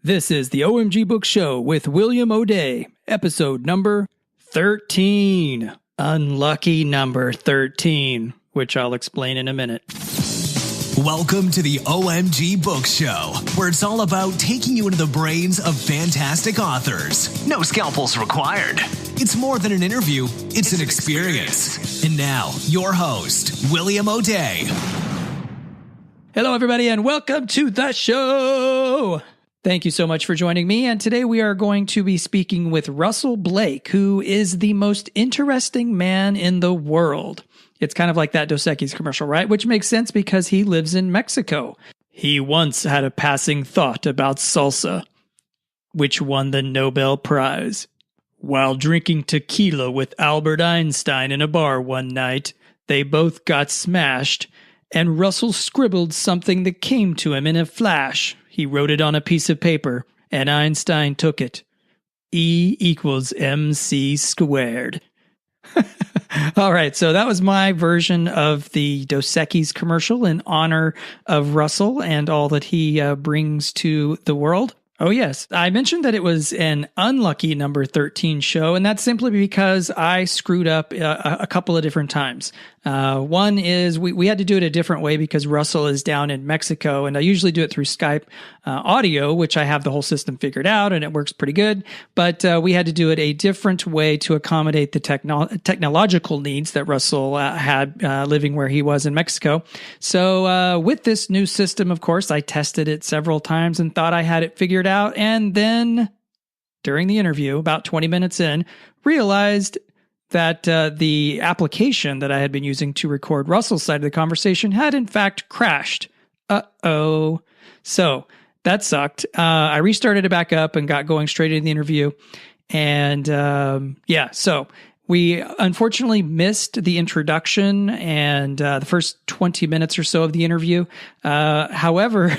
This is the OMG Book Show with William O'Day, episode number 13. Unlucky number 13, which I'll explain in a minute. Welcome to the OMG Book Show, where it's all about taking you into the brains of fantastic authors. No scalpels required. It's more than an interview, it's an experience. And now, your host, William O'Day. Hello, everybody, and welcome to the show. Thank you so much for joining me, and today we are going to be speaking with Russell Blake, who is the most interesting man in the world. It's kind of like that Dos Equis commercial, right? Which makes sense because he lives in Mexico. He once had a passing thought about salsa, which won the Nobel Prize. While drinking tequila with Albert Einstein in a bar one night, they both got smashed, and Russell scribbled something that came to him in a flash. He wrote it on a piece of paper, and Einstein took it. E equals MC squared. All right, so that was my version of the Dos Equis commercial in honor of Russell and all that he brings to the world. Oh, yes. I mentioned that it was an unlucky number 13 show, and that's simply because I screwed up a couple of different times. One is we had to do it a different way because Russell is down in Mexico, and I usually do it through Skype audio, which I have the whole system figured out, and it works pretty good. But we had to do it a different way to accommodate the technological needs that Russell had living where he was in Mexico. So with this new system, of course, I tested it several times and thought I had it figured out. And then during the interview, about 20 minutes in, realized that the application that I had been using to record Russell's side of the conversation had in fact crashed. Uh-oh. So that sucked. I restarted it back up and got going straight into the interview. And so we unfortunately missed the introduction and the first 20 minutes or so of the interview. However,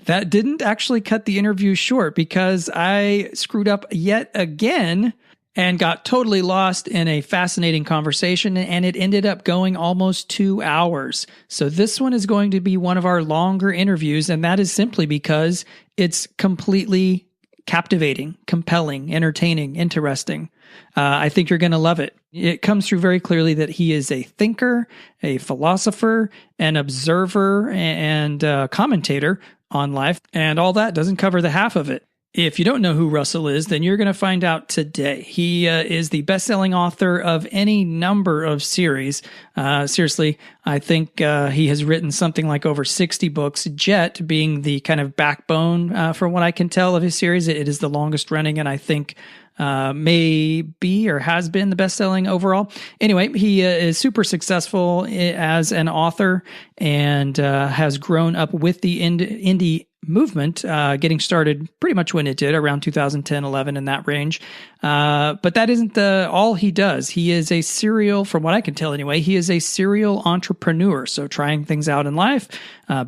that didn't actually cut the interview short because I screwed up yet again and got totally lost in a fascinating conversation, and it ended up going almost 2 hours. So this one is going to be one of our longer interviews, and that is simply because it's completely captivating, compelling, entertaining, interesting. I think you're going to love it. It comes through very clearly that he is a thinker, a philosopher, an observer, and commentator on life, and all that doesn't cover the half of it. If you don't know who Russell is, then you're going to find out today. He is the best-selling author of any number of series. Seriously, I think he has written something like over 60 books, Jet being the kind of backbone, from what I can tell, of his series. It is the longest running, and I think may be or has been the best-selling overall. Anyway, he is super successful as an author and has grown up with the indie movement, getting started pretty much when it did, around 2010, 11, in that range. But that isn't all he does. He is a serial, from what I can tell anyway, he is a serial entrepreneur. So trying things out in life,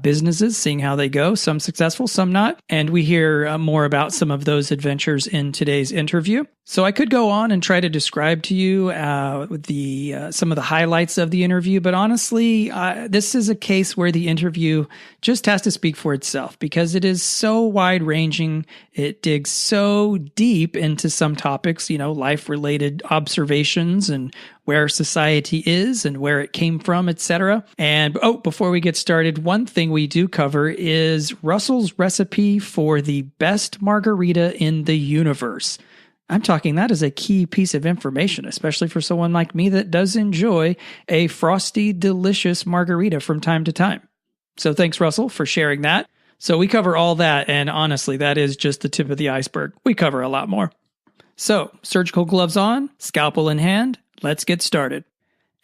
businesses, seeing how they go, some successful, some not. And we hear more about some of those adventures in today's interview. So I could go on and try to describe to you some of the highlights of the interview, but honestly, this is a case where the interview just has to speak for itself because it is so wide-ranging. It digs so deep into some topics, life-related observations and where society is and where it came from, etc. And before we get started, one thing we do cover is Russell's recipe for the best margarita in the universe. I'm talking that is a key piece of information, especially for someone like me that does enjoy a frosty, delicious margarita from time to time. So thanks, Russell, for sharing that. So we cover all that, and honestly, that is just the tip of the iceberg. We cover a lot more. So, surgical gloves on, scalpel in hand, let's get started.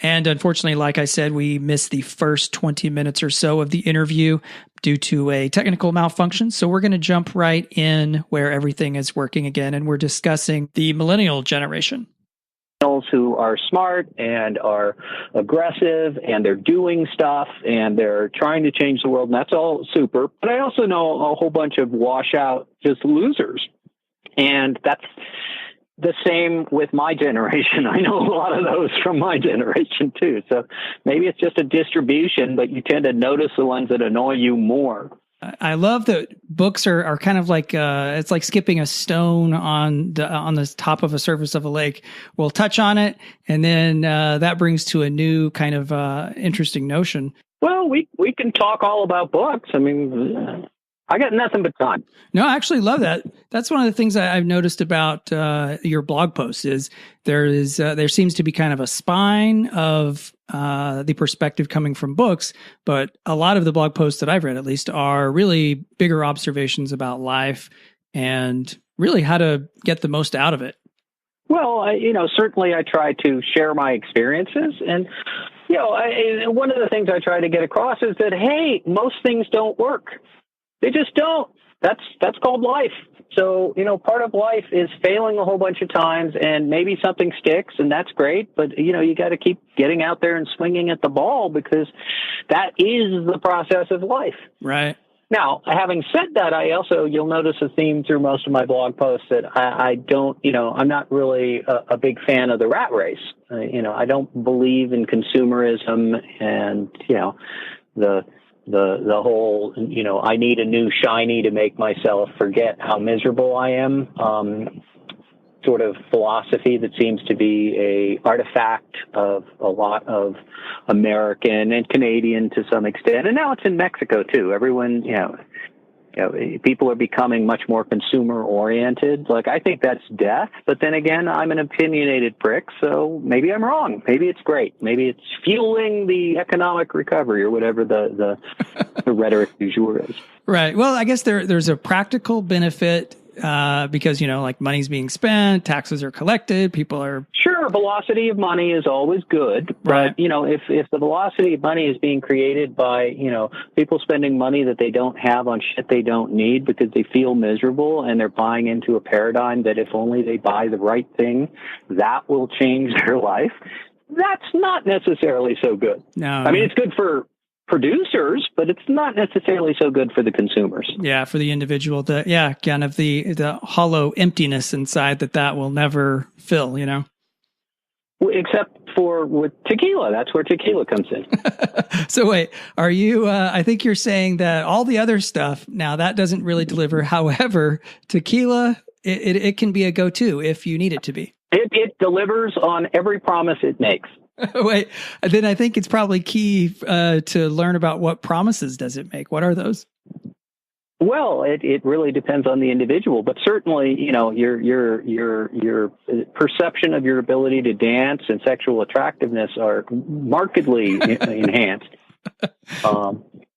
And unfortunately, like I said, we missed the first 20 minutes or so of the interview due to a technical malfunction. So we're going to jump right in where everything is working again, and we're discussing the millennial generation. Who are smart and are aggressive and they're doing stuff and they're trying to change the world, and that's all super. But I also know a whole bunch of washout just losers, and that's the same with my generation. I know a lot of those from my generation too. So maybe it's just a distribution, but you tend to notice the ones that annoy you more. I love that books are kind of like it's like skipping a stone on the top of a surface of a lake. We'll touch on it, and then that brings to a new kind of interesting notion. Well, we can talk all about books. I mean, I got nothing but time. No, I actually love that. That's one of the things I've noticed about your blog posts is there seems to be kind of a spine of the perspective coming from books, but a lot of the blog posts that I've read, at least, are really bigger observations about life and really how to get the most out of it. Well, certainly I try to share my experiences, and one of the things I try to get across is that, hey, most things don't work. They just don't. That's called life. So, part of life is failing a whole bunch of times, and maybe something sticks, and that's great. But, you got to keep getting out there and swinging at the ball, because that is the process of life. Right. Now, having said that, you'll notice a theme through most of my blog posts that I don't, I'm not really a big fan of the rat race. I don't believe in consumerism and, the whole, I need a new shiny to make myself forget how miserable I am, sort of philosophy that seems to be a artifact of a lot of American and Canadian to some extent. And now it's in Mexico too. Everyone, people are becoming much more consumer oriented. Like, I think that's death, but then again, I'm an opinionated prick, so maybe I'm wrong. Maybe it's great. Maybe it's fueling the economic recovery, or whatever the rhetoric du jour is. Right. Well, I guess there's a practical benefit because, like, money's being spent, taxes are collected, people are... Sure, velocity of money is always good, but, if the velocity of money is being created by, people spending money that they don't have on shit they don't need because they feel miserable, and they're buying into a paradigm that if only they buy the right thing, that will change their life, that's not necessarily so good. No. I mean, it's good for producers, but it's not necessarily so good for the consumers. Yeah, for the individual, kind of the hollow emptiness inside that will never fill, Except for with tequila. That's where tequila comes in. So wait, are you, I think you're saying that all the other stuff, now that doesn't really deliver. However, tequila, it can be a go-to if you need it to be. It delivers on every promise it makes. Wait, then I think it's probably key to learn about what promises does it make. What are those? Well, it really depends on the individual, but certainly, your perception of your ability to dance and sexual attractiveness are markedly enhanced.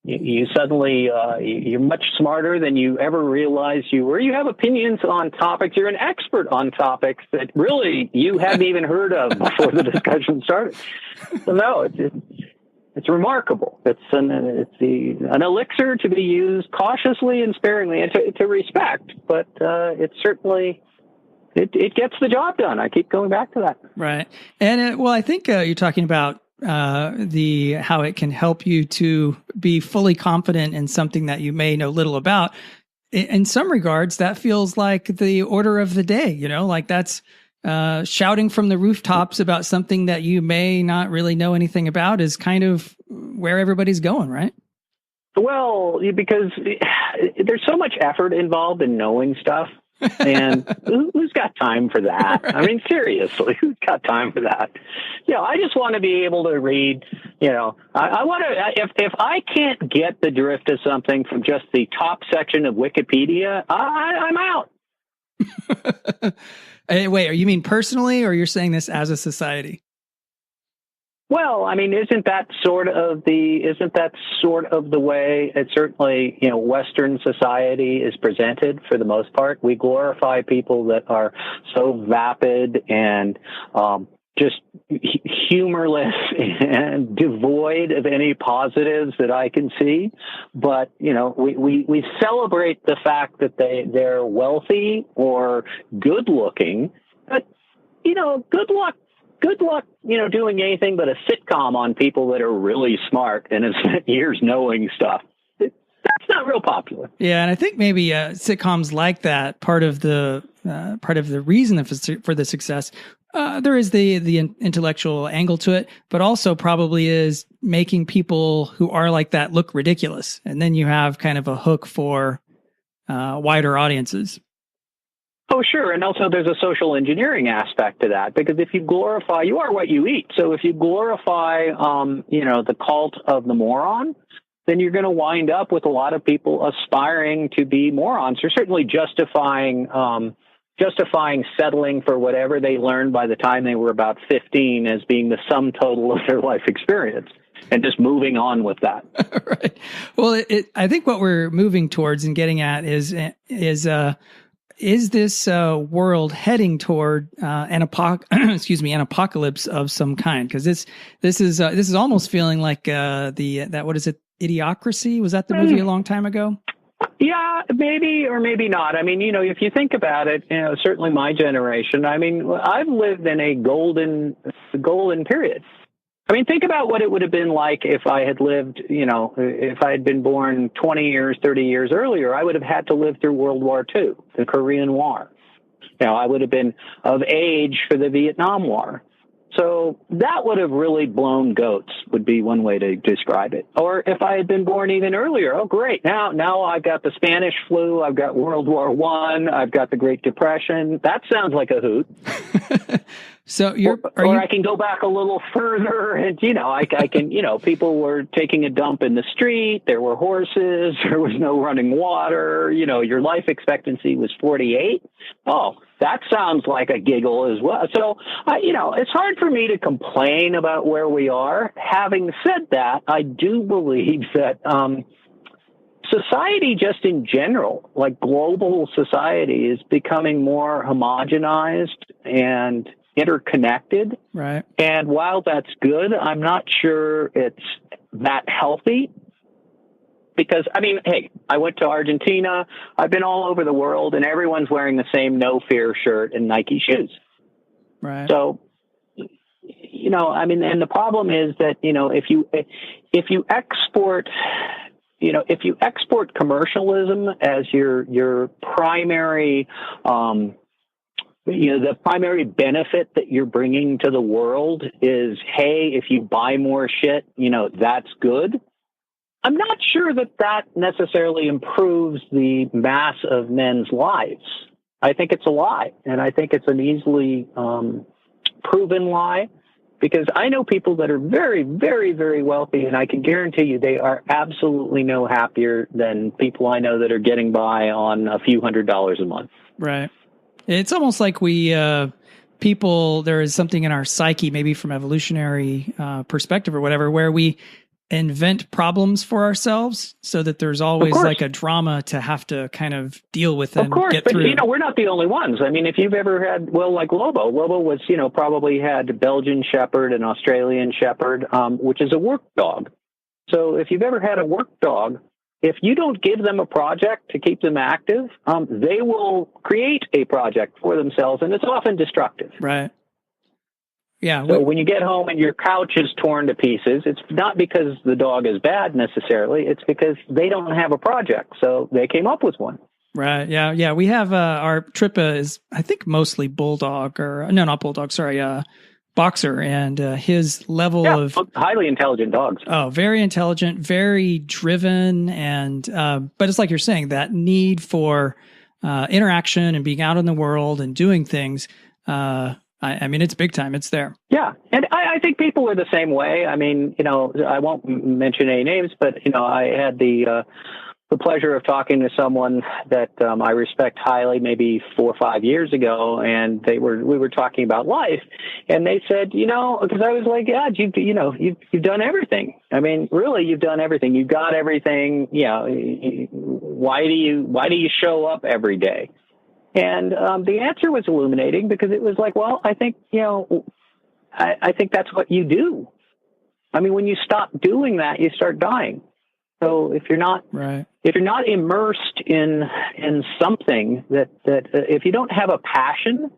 You suddenly, you're much smarter than you ever realized you were. You have opinions on topics. You're an expert on topics that really you hadn't even heard of before the discussion started. So no, it's remarkable. It's an elixir to be used cautiously and sparingly, and to respect. But it certainly it gets the job done. I keep going back to that. Right, and I think you're talking about how it can help you to be fully confident in something that you may know little about. In some regards, that feels like the order of the day, like that's shouting from the rooftops about something that you may not really know anything about is kind of where everybody's going, right? Well, because there's so much effort involved in knowing stuff. And who's got time for that? Right. I mean, seriously, who's got time for that? I just want to be able to read, I want to, if I can't get the drift of something from just the top section of Wikipedia, I'm out. Wait, you mean personally, or you're saying this as a society? Well, I mean, isn't that sort of the way it certainly, Western society is presented for the most part? We glorify people that are so vapid and just humorless and devoid of any positives that I can see. But, we celebrate the fact that they're wealthy or good looking, but, good luck, doing anything but a sitcom on people that are really smart and have spent years knowing stuff. That's not real popular. Yeah, and I think maybe sitcoms like that, part of the reason for the success There is the intellectual angle to it, but also probably is making people who are like that look ridiculous. And then you have kind of a hook for wider audiences. Oh, sure. And also there's a social engineering aspect to that, because if you glorify, you are what you eat. So if you glorify, the cult of the moron, then you're going to wind up with a lot of people aspiring to be morons, or certainly justifying settling for whatever they learned by the time they were about 15 as being the sum total of their life experience, and just moving on with that. Right. Well, I think what we're moving towards and getting at is this world heading toward an apocalypse of some kind? Because this is almost feeling like what is it? Idiocracy? Was that the movie a long time ago? Yeah, maybe or maybe not. I mean, if you think about it, certainly my generation, I mean, I've lived in a golden period. I mean, think about what it would have been like if I had lived, if I had been born 20 years, 30 years earlier. I would have had to live through World War II, the Korean War. I would have been of age for the Vietnam War. So that would have really blown goats, would be one way to describe it. Or if I had been born even earlier, oh, great. Now I've got the Spanish flu, I've got World War I, I've got the Great Depression. That sounds like a hoot. So I can go back a little further and, I can, people were taking a dump in the street. There were horses. There was no running water. Your life expectancy was 48. Oh, that sounds like a giggle as well. So, it's hard for me to complain about where we are. Having said that, I do believe that society just in general, like global society, is becoming more homogenized and interconnected. Right. And while that's good, I'm not sure it's that healthy. Because, I mean, hey, I went to Argentina. I've been all over the world, and everyone's wearing the same No Fear shirt and Nike shoes. Right. So, I mean, and the problem is that, if you export commercialism as your primary, the primary benefit that you're bringing to the world is, hey, if you buy more shit, that's good. I'm not sure that necessarily improves the mass of men's lives. I think it's a lie, and I think it's an easily proven lie, because I know people that are very, very, very wealthy, and I can guarantee you they are absolutely no happier than people I know that are getting by on a few $100s a month. Right. It's almost like there is something in our psyche, maybe from evolutionary perspective or whatever, where we invent problems for ourselves so that there's always like a drama to have to kind of deal with and get through. But we're not the only ones. I mean, if you've ever had, like Lobo was, probably had Belgian Shepherd and Australian Shepherd, which is a work dog. So if you've ever had a work dog, if you don't give them a project to keep them active, they will create a project for themselves, and it's often destructive. Right. Yeah. So when you get home and your couch is torn to pieces, it's not because the dog is bad necessarily. It's because they don't have a project, so they came up with one. Right. Yeah. Yeah. We have our Trippa is, I think, mostly bulldog, or no, not bulldog. Sorry, boxer, and his level of highly intelligent dogs. Oh, very intelligent, very driven, and but it's like you're saying, that need for interaction and being out in the world and doing things. I mean, it's big time. It's there. Yeah. And I think people are the same way. I mean, I won't mention any names, but, I had the pleasure of talking to someone that I respect highly maybe 4 or 5 years ago. And we were talking about life. And they said, because I was like, yeah, you've done everything. I mean, really, you've done everything. You've got everything. Why do you show up every day? And the answer was illuminating, because it was like, well, I think, I think that's what you do. I mean, when you stop doing that, you start dying. So if you're not immersed in something that if you don't have a passion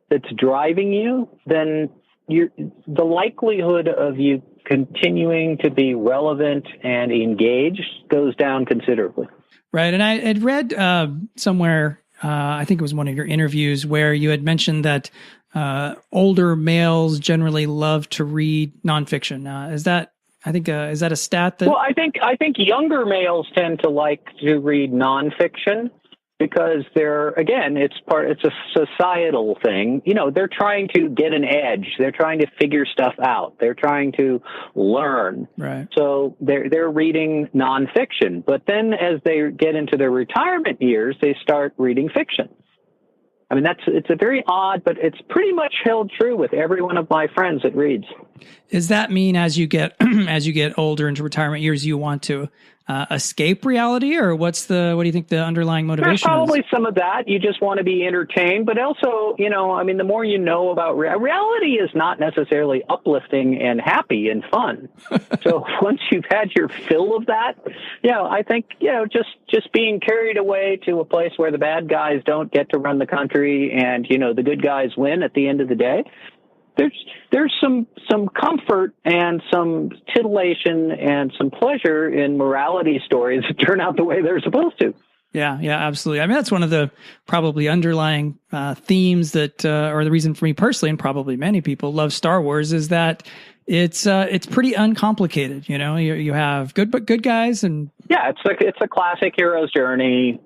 that's driving you, then the likelihood of you continuing to be relevant and engaged goes down considerably. Right. And I had read somewhere, I think it was one of your interviews, where you had mentioned that older males generally love to read nonfiction. Is that a stat that? Well, I think younger males tend to like to read nonfiction because it's a societal thing. They're trying to get an edge. They're trying to figure stuff out. They're trying to learn. Right. So they're reading nonfiction. But then as they get into their retirement years, they start reading fiction. I mean, it's a very odd, but it's pretty much held true with every one of my friends that reads. Does that mean as you get older into retirement years, you want to escape reality, or what do you think the underlying motivation There's probably is? some of that. You just want to be entertained, but also, the more you know about reality is not necessarily uplifting and happy and fun. So once you've had your fill of that, I think, just being carried away to a place where the bad guys don't get to run the country and, the good guys win at the end of the day. There's some comfort and some titillation and some pleasure in morality stories that turn out the way they're supposed to. Yeah, absolutely. I mean, that's one of the probably underlying themes that, or the reason for me personally, and probably many people love Star Wars, is that it's pretty uncomplicated. You have good guys, and it's a classic hero's journey.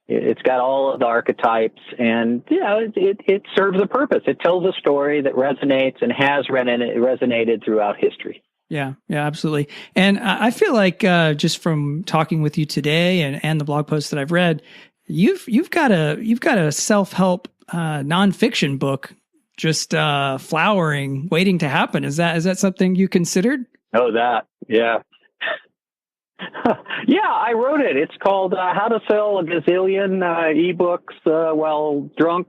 It's got all of the archetypes, and it serves a purpose. It tells a story that resonates and has resonated throughout history. Yeah, absolutely. And I feel like just from talking with you today and the blog posts that I've read, you've got a self-help nonfiction book just flowering, waiting to happen. Is that something you considered? Oh, yeah. Yeah, I wrote it. It's called How to Sell a Gazillion eBooks While Drunk,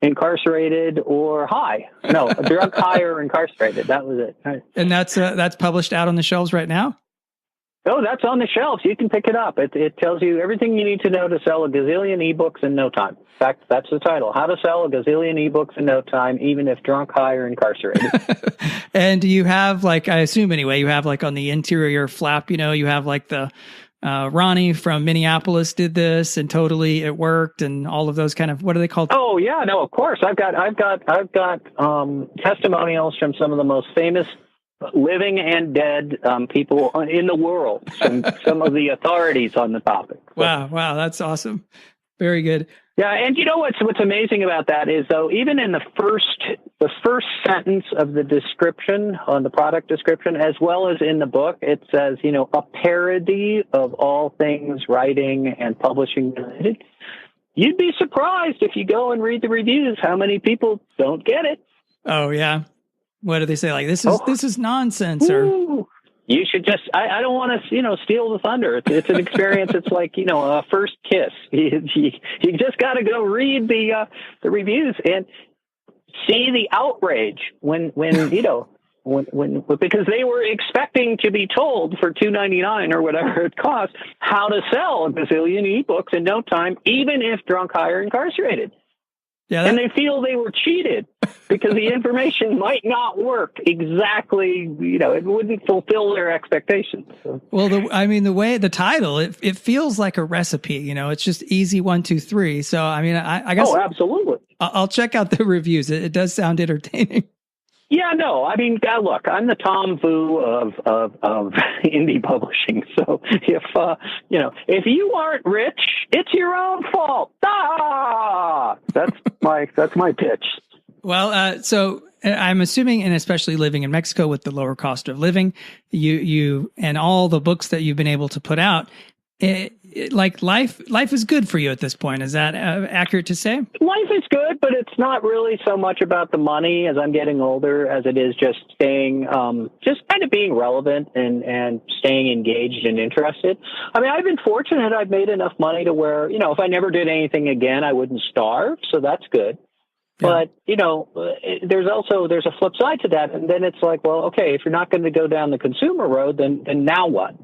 Incarcerated, or High. No, drunk, high, or incarcerated. That was it. Right. And that's published out on the shelves right now? Oh, that's on the shelves. You can pick it up. It tells you everything you need to know to sell a gazillion ebooks in no time. In fact, that's the title. How to Sell a Gazillion ebooks in no time, even if drunk, high, or incarcerated. And you have, I assume anyway, you have on the interior flap, you have the Ronnie from Minneapolis did this and totally it worked, and all of those kind of, what are they called? Oh yeah, no, of course. I've got testimonials from some of the most famous living and dead people in the world, some of the authorities on the topic. Wow, that's awesome. Very good. Yeah, and what's amazing about that is, though, even in the first sentence of the description on the product description, as well as in the book, it says, a parody of all things writing and publishing related. You'd be surprised if you go and read the reviews how many people don't get it. Oh yeah, what do they say? This is nonsense, or you should just. I don't want to steal the thunder. It's an experience. It's like a first kiss. You just got to go read the reviews and see the outrage when because they were expecting to be told for $2.99 or whatever it costs how to sell a bazillion ebooks in no time, even if drunk, high, or incarcerated. Yeah, and they feel they were cheated because the information might not work exactly. It wouldn't fulfill their expectations. So. Well, the way the title, it feels like a recipe. It's just easy 1, 2, 3. So I guess. Oh, absolutely. I'll check out the reviews. It does sound entertaining. Yeah, no, look, I'm the Tom Vu of indie publishing. So if you aren't rich, it's your own fault. That's my pitch. Well, so I'm assuming, and especially living in Mexico with the lower cost of living, you and all the books that you've been able to put out, life is good for you at this point. Is that accurate to say? Life is good, but it's not really so much about the money as I'm getting older as it is just staying, just kind of being relevant and staying engaged and interested. I've been fortunate. I've made enough money to where, if I never did anything again, I wouldn't starve. So that's good. Yeah. But, there's a flip side to that. And then it's like, well, okay, if you're not going to go down the consumer road, then now what?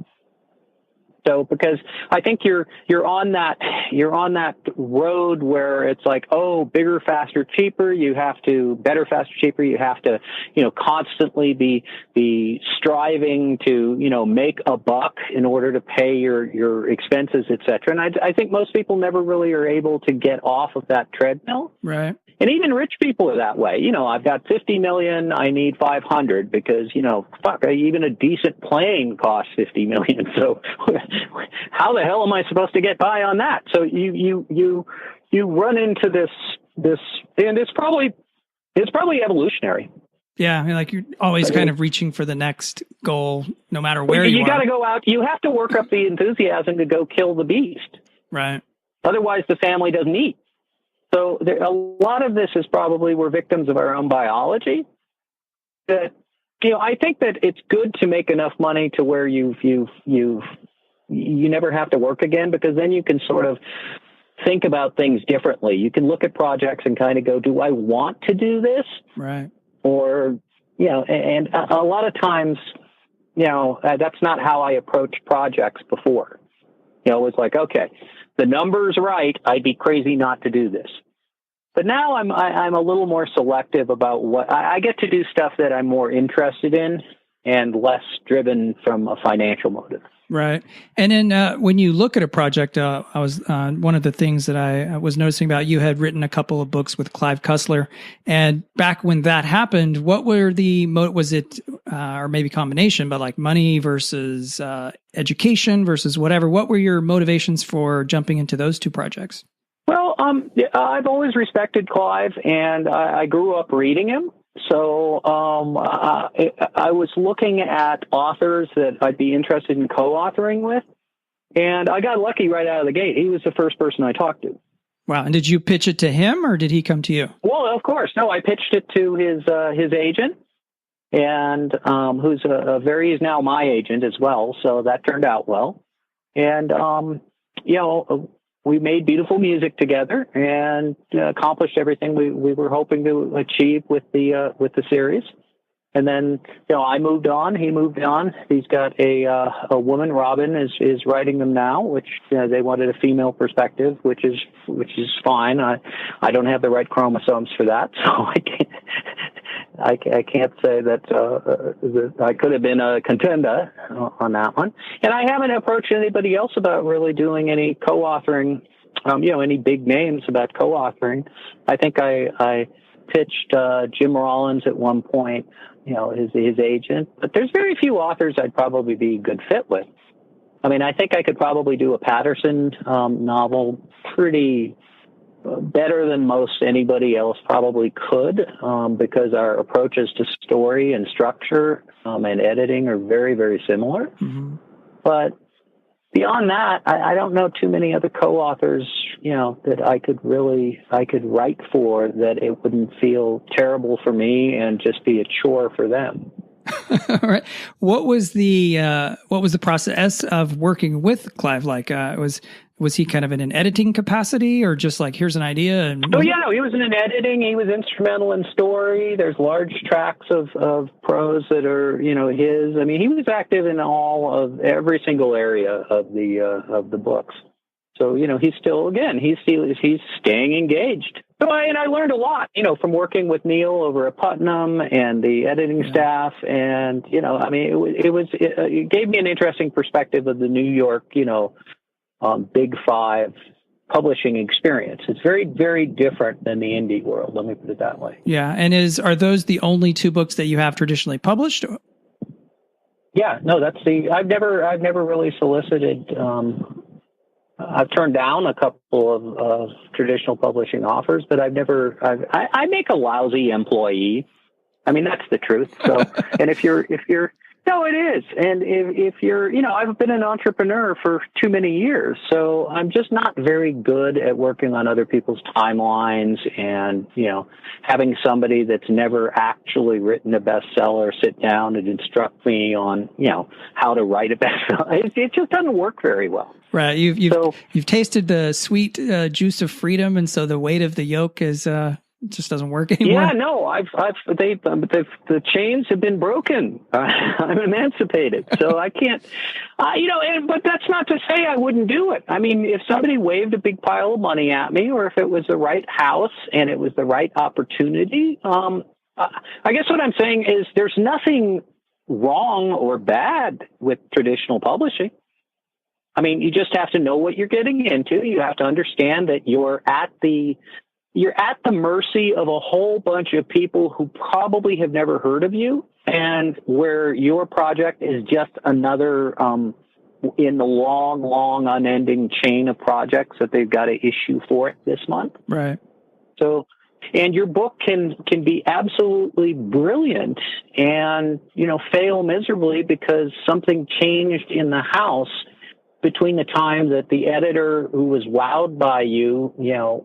So because I think you're on that road where it's like, oh, bigger, faster, cheaper. You have to better, faster, cheaper. You have to, constantly be striving to, make a buck in order to pay your expenses, et cetera. And I think most people never really are able to get off of that treadmill. Right. And even rich people are that way. I've got 50 million. I need 500 because, even a decent plane costs 50 million. So how the hell am I supposed to get by on that? So you run into this, and it's probably evolutionary. Yeah. Like you're always kind of reaching for the next goal, no matter where you are. You got to go out. You have to work up the enthusiasm to go kill the beast. Right. Otherwise the family doesn't eat. So a lot of this is probably we're victims of our own biology. That I think that it's good to make enough money to where you never have to work again, because then you can sort of think about things differently. You can look at projects and kind of go, do I want to do this? Right. Or and a lot of times, that's not how I approached projects before. It was like, okay, the number's right. I'd be crazy not to do this. But now I'm a little more selective about what I get to do, stuff that I'm more interested in and less driven from a financial motive. Right. And then when you look at a project, I was one of the things that I was noticing about you had written a couple of books with Clive Cussler. And back when that happened, what were was it, or maybe combination, but like money versus education versus whatever? What were your motivations for jumping into those two projects? Well, I've always respected Clive, and I grew up reading him. So I was looking at authors that I'd be interested in co-authoring with, and I got lucky right out of the gate. He was the first person I talked to. Wow. And did you pitch it to him, or did he come to you? Well, of course. No, I pitched it to his agent, and who's he's now my agent as well. So that turned out well. And, we made beautiful music together and accomplished everything we were hoping to achieve with the series. And then, I moved on. He moved on. He's got a woman, Robin, is writing them now, which they wanted a female perspective, which is fine. I don't have the right chromosomes for that, so I can't say that I could have been a contender on that one. And I haven't approached anybody else about really doing any co-authoring, any big names about co-authoring. I think I pitched Jim Rollins at one point, his agent. But there's very few authors I'd probably be a good fit with. I mean, I think I could probably do a Patterson novel pretty better than most anybody else probably could, because our approaches to story and structure and editing are very, very similar. Mm-hmm. But beyond that, I don't know too many other co-authors, that I could write for that it wouldn't feel terrible for me and just be a chore for them. All right. What was the process of working with Clive like? Was he kind of in an editing capacity, or just like, here's an idea? And no, he was in editing. He was instrumental in story. There's large tracks of prose that are, his. I mean, he was active in every single area of the books. So, he's still, again, he's staying engaged. So I learned a lot, from working with Neil over at Putnam and the editing staff. And, it gave me an interesting perspective of the New York, Big Five publishing experience. It's very, very different than the indie world. Let me put it that way. Yeah. And are those the only two books that you have traditionally published? Yeah, no, I've never really solicited, I've turned down a couple of traditional publishing offers, but I make a lousy employee. I mean, that's the truth. So, and if you're, no, it is. And if you're, I've been an entrepreneur for too many years, so I'm just not very good at working on other people's timelines and, having somebody that's never actually written a bestseller sit down and instruct me on, how to write a bestseller. It just doesn't work very well. Right. You've tasted the sweet juice of freedom, and so the weight of the yoke is It just doesn't work anymore. Yeah, no, the chains have been broken. I'm emancipated, so I can't, but that's not to say I wouldn't do it. I mean, if somebody waved a big pile of money at me, or if it was the right house and it was the right opportunity, I guess what I'm saying is there's nothing wrong or bad with traditional publishing. I mean, you just have to know what you're getting into. You have to understand that you're at the mercy of a whole bunch of people who probably have never heard of you, and where your project is just another in the long, unending chain of projects that they've got to issue for it this month. Right. So, and your book can be absolutely brilliant and, fail miserably because something changed in the house between the time that the editor who was wowed by you,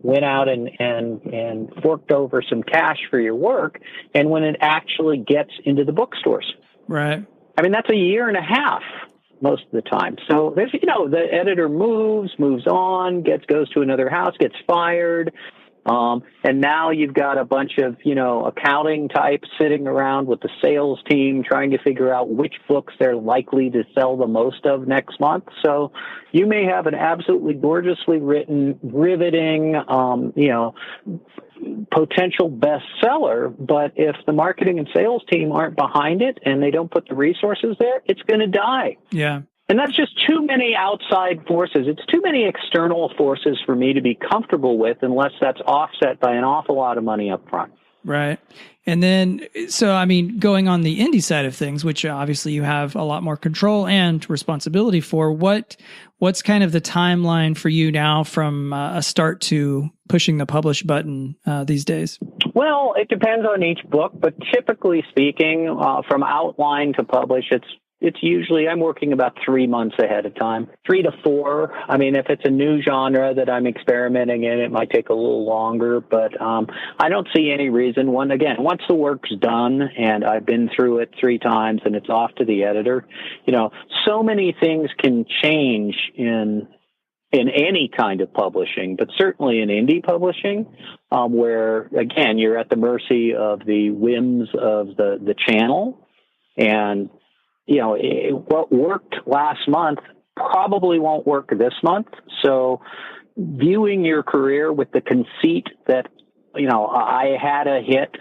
went out and forked over some cash for your work, and when it actually gets into the bookstores. Right. I mean, that's a year and a half most of the time. So there's, the editor moves on, goes to another house, gets fired. And now you've got a bunch of, accounting types sitting around with the sales team trying to figure out which books they're likely to sell the most of next month. So you may have an absolutely gorgeously written, riveting, potential bestseller, but if the marketing and sales team aren't behind it and they don't put the resources there, it's going to die. Yeah. And that's just too many outside forces. It's too many external forces for me to be comfortable with unless that's offset by an awful lot of money up front. Right. And then, so, I mean, going on the indie side of things, which obviously you have a lot more control and responsibility for, what's kind of the timeline for you now from a start to pushing the publish button these days? Well, it depends on each book, but typically speaking, from outline to publish, it's usually, I'm working about 3 months ahead of time, 3 to 4. I mean, if it's a new genre that I'm experimenting in, it might take a little longer, but I don't see any reason. Once the work's done and I've been through it 3 times and it's off to the editor, so many things can change in any kind of publishing, but certainly in indie publishing, where, again, you're at the mercy of the whims of the channel. And what worked last month probably won't work this month. So viewing your career with the conceit that, I had a hit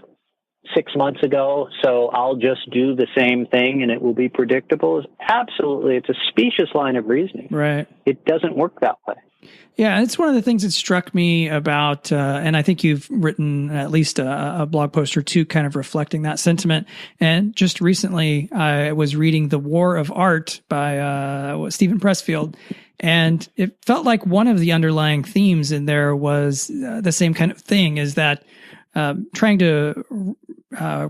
6 months ago, so I'll just do the same thing and it will be predictable, is absolutely, it's a specious line of reasoning. Right. It doesn't work that way. Yeah, it's one of the things that struck me about, and I think you've written at least a blog post or two kind of reflecting that sentiment. And just recently, I was reading The War of Art by Stephen Pressfield, and it felt like one of the underlying themes in there was the same kind of thing, is that trying to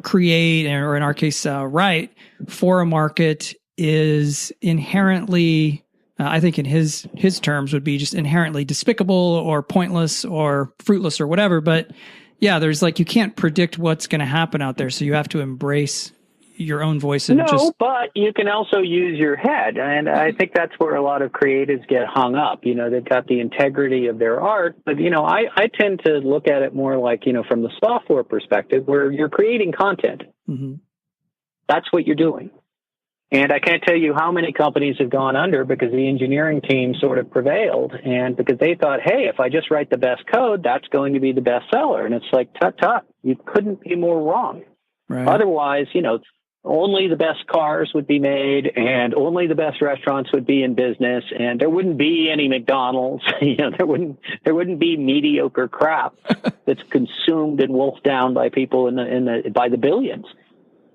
create, or in our case, write for a market is inherently, I think in his terms, would be just inherently despicable or pointless or fruitless or whatever. But yeah, there's you can't predict what's going to happen out there. So you have to embrace your own voice. And but you can also use your head. And I think that's where a lot of creatives get hung up. They've got the integrity of their art. But, I tend to look at it more from the software perspective, where you're creating content. Mm-hmm. That's what you're doing. And I can't tell you how many companies have gone under because the engineering team sort of prevailed, and because they thought, hey, if I just write the best code, that's going to be the best seller. And it's tut. You couldn't be more wrong. Right. Otherwise, only the best cars would be made and only the best restaurants would be in business, and there wouldn't be any McDonald's. There wouldn't be mediocre crap that's consumed and wolfed down by people by the billions.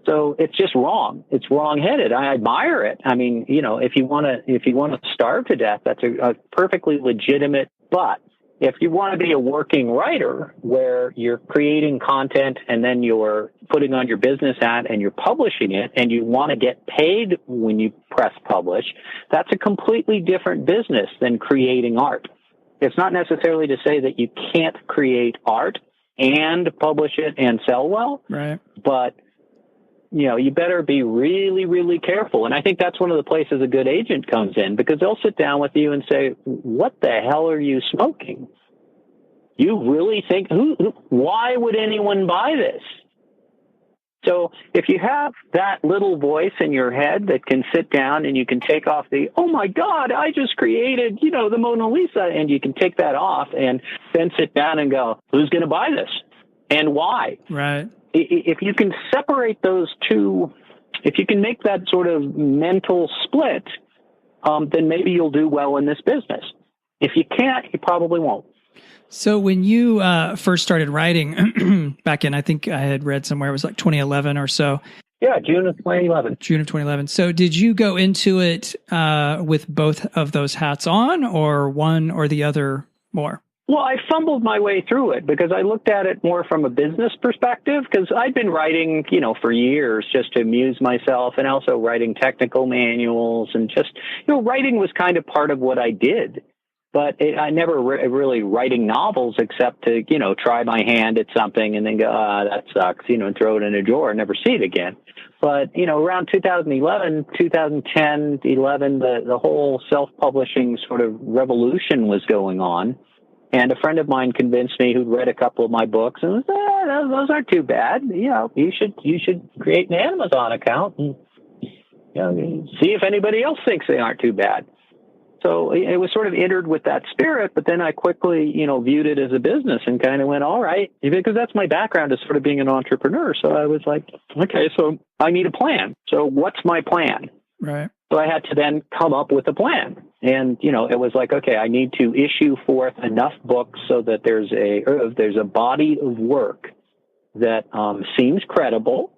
So it's just wrong. It's wrong-headed. I admire it. I mean, if you want to starve to death, that's a perfectly legitimate. But if you want to be a working writer where you're creating content and then you're putting on your business hat and you're publishing it and you want to get paid when you press publish, that's a completely different business than creating art. It's not necessarily to say that you can't create art and publish it and sell well, right? But you better be really, really careful. And I think that's one of the places a good agent comes in, because they'll sit down with you and say, what the hell are you smoking? You really think, why would anyone buy this? So if you have that little voice in your head that can sit down and you can take off oh my God, I just created, the Mona Lisa, and you can take that off and then sit down and go, who's going to buy this and why? Right. If you can separate those two, if you can make that sort of mental split, then maybe you'll do well in this business. If you can't, you probably won't. So when you first started writing back in, I think I had read somewhere it was like 2011 or so. Yeah, June of 2011. June of 2011. So did you go into it with both of those hats on, or one or the other more? Well, I fumbled my way through it because I looked at it more from a business perspective, because I'd been writing, for years just to amuse myself, and also writing technical manuals, and just, writing was kind of part of what I did. But I never really writing novels except to, try my hand at something and then go, that sucks, and throw it in a drawer and never see it again. But, around 2011, 2010, 11, the whole self-publishing sort of revolution was going on. And a friend of mine convinced me, who'd read a couple of my books, and was, those aren't too bad. You should create an Amazon account and see if anybody else thinks they aren't too bad. So it was sort of entered with that spirit, but then I quickly, viewed it as a business and kind of went, all right, because that's my background, is sort of being an entrepreneur. So I was like, okay, so I need a plan. So what's my plan? Right. So I had to then come up with a plan. And, it was like, okay, I need to issue forth enough books so that there's a body of work that seems credible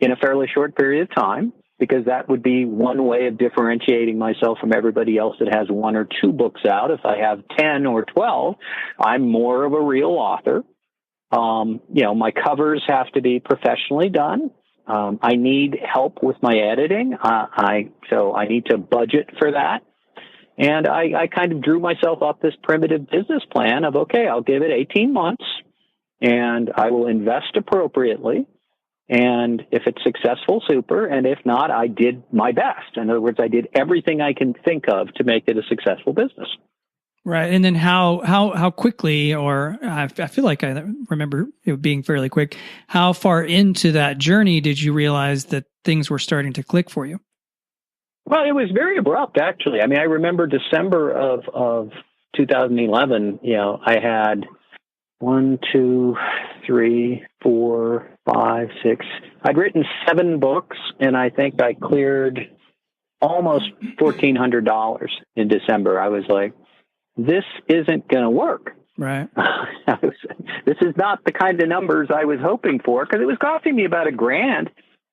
in a fairly short period of time, because that would be one way of differentiating myself from everybody else that has 1 or 2 books out. If I have 10 or 12, I'm more of a real author. My covers have to be professionally done. I need help with my editing. So I need to budget for that. And I kind of drew myself up this primitive business plan of, okay, I'll give it 18 months and I will invest appropriately. And if it's successful, super. And if not, I did my best. In other words, I did everything I can think of to make it a successful business. Right. And then how quickly, or I feel like I remember it being fairly quick, how far into that journey did you realize that things were starting to click for you? Well, it was very abrupt, actually. I mean, I remember December of 2011, I had 1, 2, 3, 4, 5, 6. I'd written 7 books, and I think I cleared almost $1,400 in December. I was like, this isn't going to work. Right. This is not the kind of numbers I was hoping for, because it was costing me about $1,000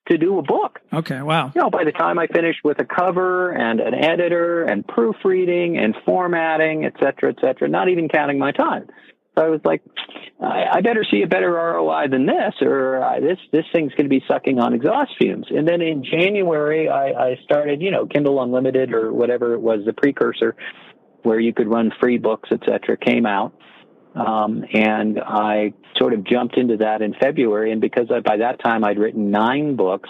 to do a book. Okay, wow. By the time I finished with a cover and an editor and proofreading and formatting, et cetera, not even counting my time. So I was like, I better see a better ROI than this, or this thing's going to be sucking on exhaust fumes. And then in January, I started, Kindle Unlimited, or whatever it was, the precursor, where you could run free books, et cetera, came out. And I sort of jumped into that in February. And because by that time I'd written 9 books,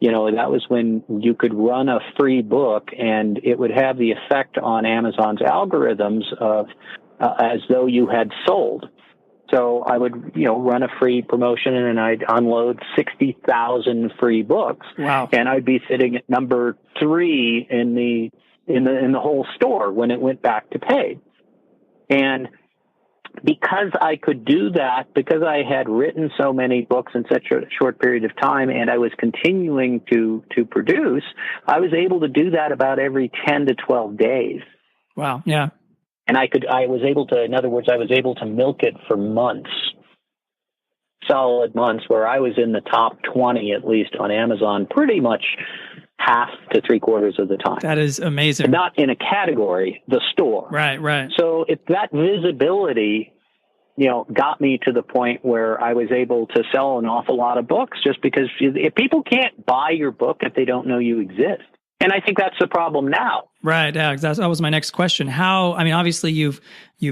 that was when you could run a free book and it would have the effect on Amazon's algorithms of as though you had sold. So I would, run a free promotion and I'd unload 60,000 free books. Wow. And I'd be sitting at number 3 in the whole store when it went back to paid. And because I could do that, because I had written so many books in such a short period of time, and I was continuing to produce, I was able to do that about every 10 to 12 days. Wow. Yeah. And I was able to milk it for months, solid months, where I was in the top 20, at least on Amazon, pretty much half to 3/4 of the time. That is amazing. But not in a category, the store. Right. So that visibility, got me to the point where I was able to sell an awful lot of books, just because if people can't buy your book if they don't know you exist. And I think that's the problem now. Right. Yeah, that was my next question. Obviously you've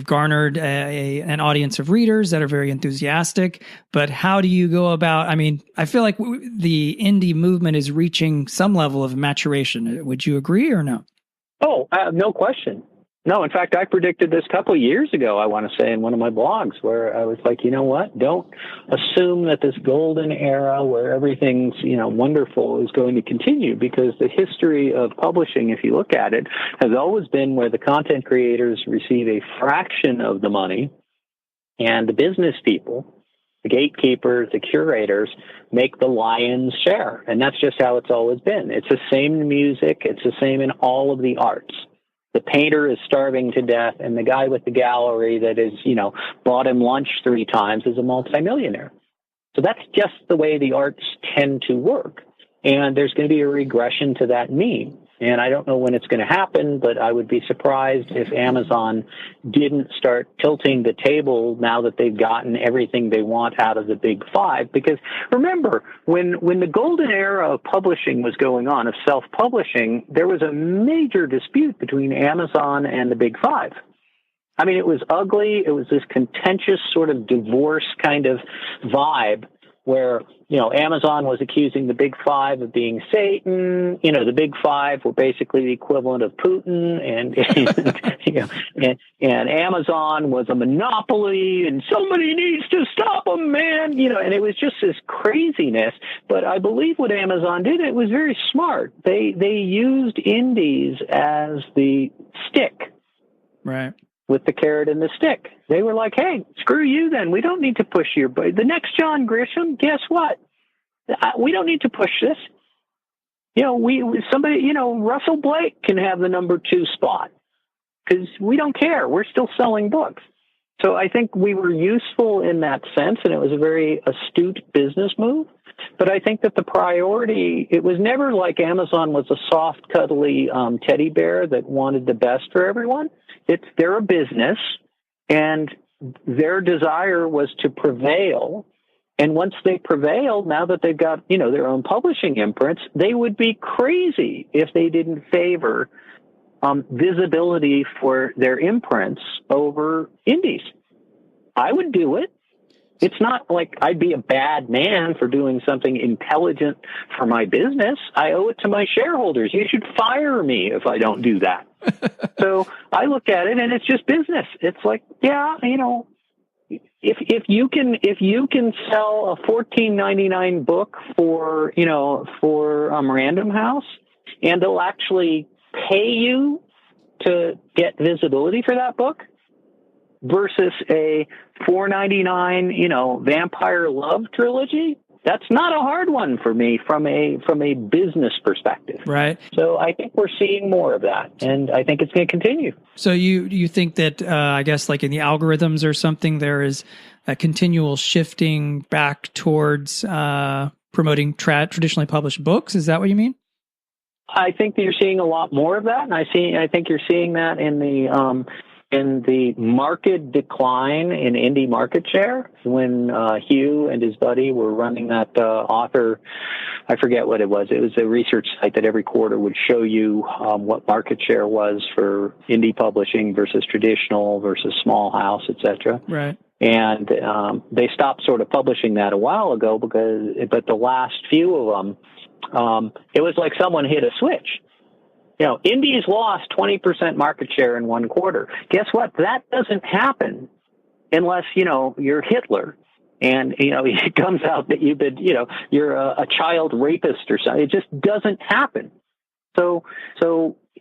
garnered an audience of readers that are very enthusiastic, but how do you go about, I feel like the indie movement is reaching some level of maturation. Would you agree or no? Oh, no question. No, in fact, I predicted this a couple of years ago, I want to say, in one of my blogs, where I was like, you know what? Don't assume that this golden era where everything's, wonderful is going to continue, because the history of publishing, if you look at it, has always been where the content creators receive a fraction of the money, and the business people, the gatekeepers, the curators, make the lion's share. And that's just how it's always been. It's the same in music. It's the same in all of the arts. The painter is starving to death, and the guy with the gallery that is, bought him lunch 3 times is a multimillionaire. So that's just the way the arts tend to work. And there's going to be a regression to that mean. And I don't know when it's going to happen, but I would be surprised if Amazon didn't start tilting the table now that they've gotten everything they want out of the big 5. Because remember, when the golden era of publishing was going on, of self-publishing, there was a major dispute between Amazon and the big 5. I mean, it was ugly. It was this contentious sort of divorce kind of vibe where, Amazon was accusing the big 5 of being Satan. The big 5 were basically the equivalent of Putin, and Amazon was a monopoly, and somebody needs to stop them, man. And it was just this craziness. But I believe what Amazon did, it was very smart. They used indies as the stick. Right. With the carrot and the stick. They were like, hey, screw you then. We don't need to push your... The next John Grisham, guess what? We don't need to push this. Russell Blake can have the number 2 spot because we don't care. We're still selling books. So I think we were useful in that sense, and it was a very astute business move. But I think that the priority, it was never like Amazon was a soft, cuddly teddy bear that wanted the best for everyone. They're a business, and their desire was to prevail. And once they prevailed, now that they've got, their own publishing imprints, they would be crazy if they didn't favor visibility for their imprints over indies. I would do it. It's not like I'd be a bad man for doing something intelligent for my business. I owe it to my shareholders. You should fire me if I don't do that. So I look at it, and it's just business. It's like, yeah, if you can sell a $14.99 book for Random House, and they'll actually pay you to get visibility for that book, versus a $4.99, vampire love trilogy, that's not a hard one for me from a business perspective. Right. So I think we're seeing more of that, and I think it's going to continue. So you think that, I guess, like in the algorithms or something, there is a continual shifting back towards promoting traditionally published books? Is that what you mean? I think that you're seeing a lot more of that, and I think you're seeing that in the market decline in indie market share when Hugh and his buddy were running that author, I forget what it was. It was a research site that every quarter would show you what market share was for indie publishing versus traditional versus small house, etc. Right. And they stopped sort of publishing that a while ago but the last few of them, it was like someone hit a switch. Indies lost 20% market share in one quarter. Guess what? That doesn't happen unless, you're Hitler and, it comes out that you've been, you're a child rapist or something. It just doesn't happen. So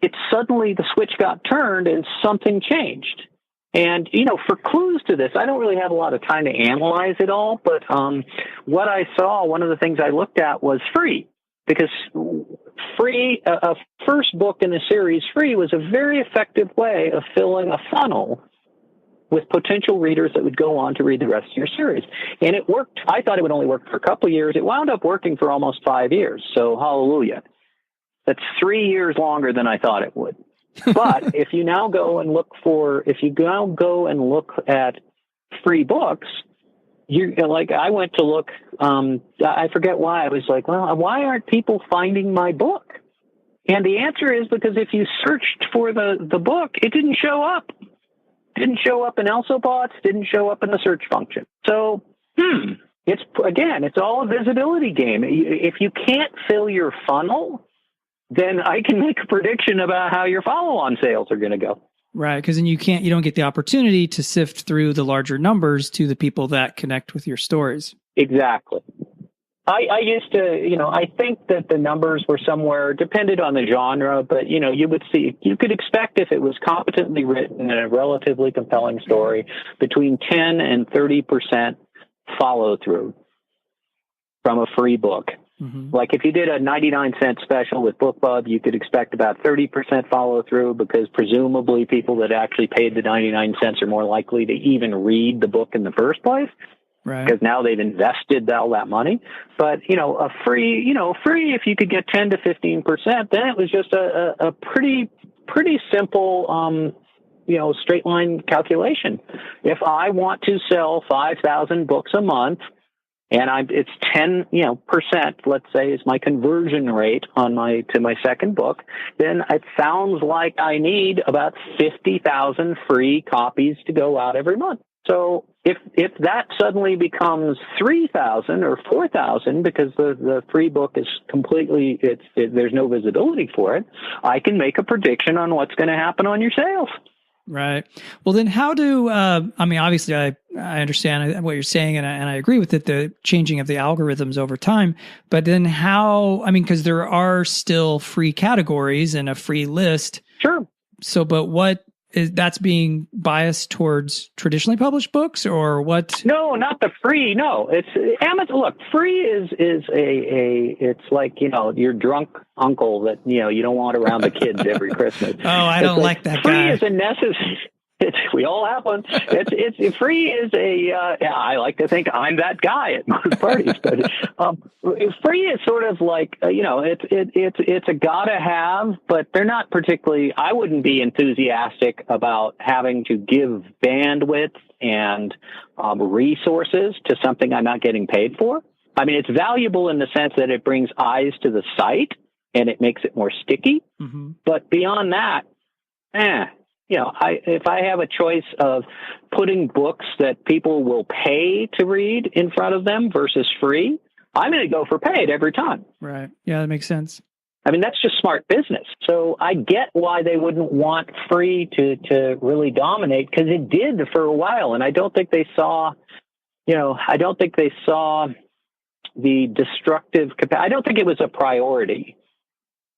it's suddenly the switch got turned and something changed. And, for clues to this, I don't really have a lot of time to analyze it all, but what I saw, one of the things I looked at was Free, because Free, a first book in the series, Free, was a very effective way of filling a funnel with potential readers that would go on to read the rest of your series. And it worked. I thought it would only work for a couple of years. It wound up working for almost 5 years. So hallelujah. That's 3 years longer than I thought it would. But if you now go and look at free books, I went to look, I forget why. I was like, well, why aren't people finding my book? And the answer is because if you searched for the book, it didn't show up. Didn't show up in ElsoBots, didn't show up in the search function. So, it's all a visibility game. If you can't fill your funnel, then I can make a prediction about how your follow-on sales are going to go. Right, because then you don't get the opportunity to sift through the larger numbers to the people that connect with your stories. Exactly. I used to, I think that the numbers were somewhere, depended on the genre, but, you could expect if it was competently written and a relatively compelling story, between 10 and 30% follow through from a free book. Mm-hmm. Like if you did a 99-cent special with BookBub, you could expect about 30% follow through, because presumably people that actually paid the 99 cents are more likely to even read the book in the first place. Right. Because now they've invested all that money. But, a free, if you could get 10 to 15%, then it was just a pretty simple, straight line calculation. If I want to sell 5,000 books a month, and it's 10, percent, let's say, is my conversion rate to my second book, then it sounds like I need about 50,000 free copies to go out every month. So if that suddenly becomes 3,000 or 4,000 because the free book is completely, there's no visibility for it, I can make a prediction on what's going to happen on your sales. Right. Well, then how do, obviously I understand what you're saying and I agree with it, the changing of the algorithms over time, but then because there are still free categories and a free list. Sure. So, but that's being biased towards traditionally published books or what? No, not the free. No, it's Amazon. Look, free is it's like, your drunk uncle that, you don't want around the kids every Christmas. Oh, I don't like that free guy. Free is a necessary. We all have one. It's free is I like to think I'm that guy at most parties, but free is sort of like, it's a gotta have, but they're not particularly, I wouldn't be enthusiastic about having to give bandwidth and resources to something I'm not getting paid for. I mean, it's valuable in the sense that it brings eyes to the site and it makes it more sticky. Mm-hmm. But beyond that, if I have a choice of putting books that people will pay to read in front of them versus free, I'm going to go for paid every time. Right. Yeah, that makes sense. I mean, that's just smart business. So I get why they wouldn't want free to really dominate, because it did for a while. And I don't think they saw, the destructive capacity. I don't think it was a priority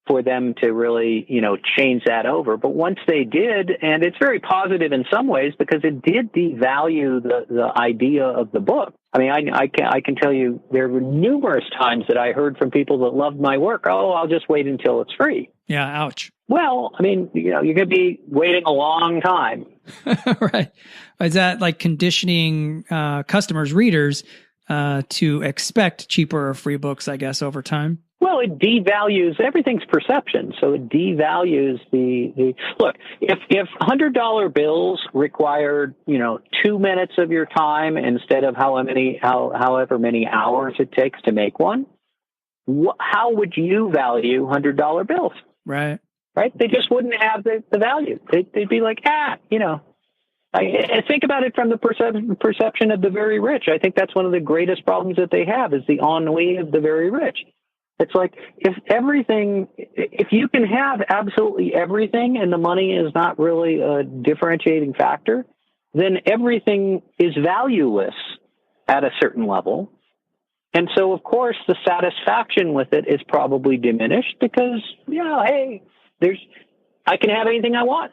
for them to really, change that over. But once they did, and it's very positive in some ways because it did devalue the idea of the book. I mean, I can tell you there were numerous times that I heard from people that loved my work, oh, I'll just wait until it's free. Yeah, ouch. Well, I mean, you're going to be waiting a long time. Right. Is that like conditioning customers, readers, to expect cheaper or free books, I guess, over time? Well, it devalues, everything's perception. So it devalues the look, if $100 bills required, 2 minutes of your time instead of however many hours it takes to make one, how would you value $100 bills? Right. Right. They just wouldn't have the value. They'd be like, I think about it from the perception of the very rich. I think that's one of the greatest problems that they have is the ennui of the very rich. It's like if you can have absolutely everything and the money is not really a differentiating factor, then everything is valueless at a certain level. And so, of course, the satisfaction with it is probably diminished because, hey, I can have anything I want.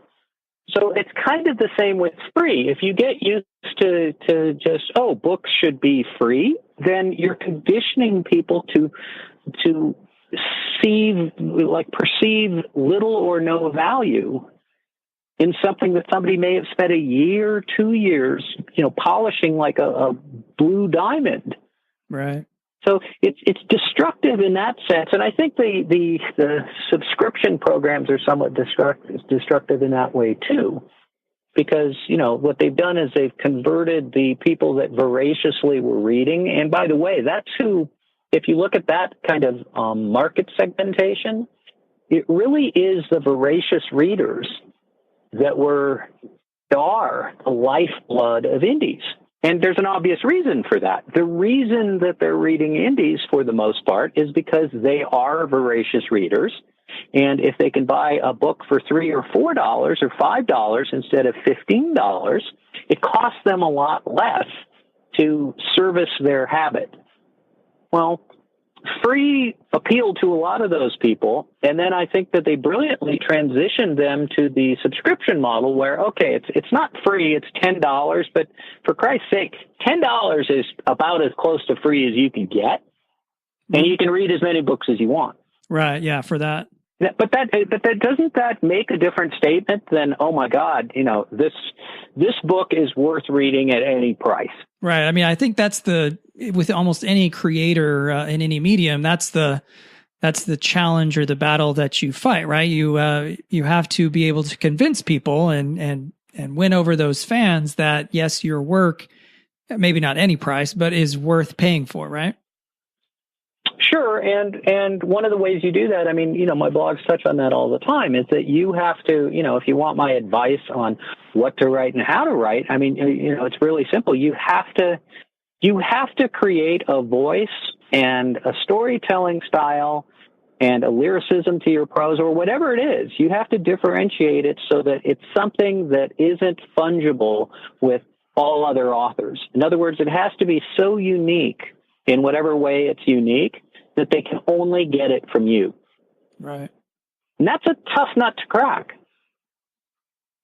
So it's kind of the same with free. If you get used to just, books should be free, then you're conditioning people to perceive little or no value in something that somebody may have spent a year, 2 years, polishing like a blue diamond. Right. So it's destructive in that sense, and I think the subscription programs are somewhat destructive in that way too, because what they've done is they've converted the people that voraciously were reading, and by the way, that's who. If you look at that kind of market segmentation, it really is the voracious readers that are the lifeblood of indies. And there's an obvious reason for that. The reason that they're reading indies for the most part is because they are voracious readers. And if they can buy a book for $3 or $4 or $5 instead of $15, it costs them a lot less to service their habit. Well, free appealed to a lot of those people, and then I think that they brilliantly transitioned them to the subscription model where, okay, it's not free, it's $10, but for Christ's sake, $10 is about as close to free as you can get, and you can read as many books as you want. Right, yeah, for that. But doesn't that make a different statement than, oh my God, this book is worth reading at any price? Right. I mean, I think that's with almost any creator in any medium, that's the challenge or the battle that you fight, right? You have to be able to convince people and win over those fans that yes, your work, maybe not any price, but is worth paying for, right? Sure, and one of the ways you do that, I mean, my blogs touch on that all the time, is that you have to, if you want my advice on what to write and how to write, I mean, it's really simple. You have to create a voice and a storytelling style and a lyricism to your prose or whatever it is. You have to differentiate it so that it's something that isn't fungible with all other authors. In other words, it has to be so unique in whatever way it's unique that they can only get it from you. Right. And that's a tough nut to crack.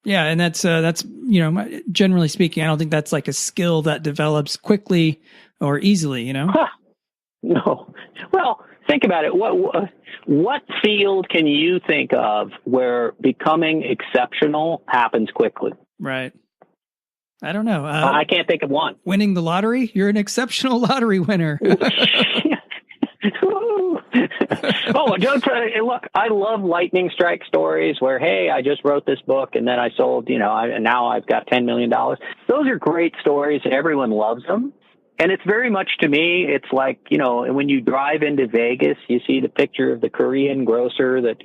Yeah. And that's, generally speaking, I don't think that's like a skill that develops quickly or easily, Huh. No. Well, think about it. What field can you think of where becoming exceptional happens quickly? Right. I don't know. I can't think of one. Winning the lottery? You're an exceptional lottery winner. Oh, don't look, I love lightning strike stories where, hey, I just wrote this book and then I sold, and now I've got $10 million. Those are great stories and everyone loves them. And it's very much, to me, it's like, when you drive into Vegas, you see the picture of the Korean grocer that,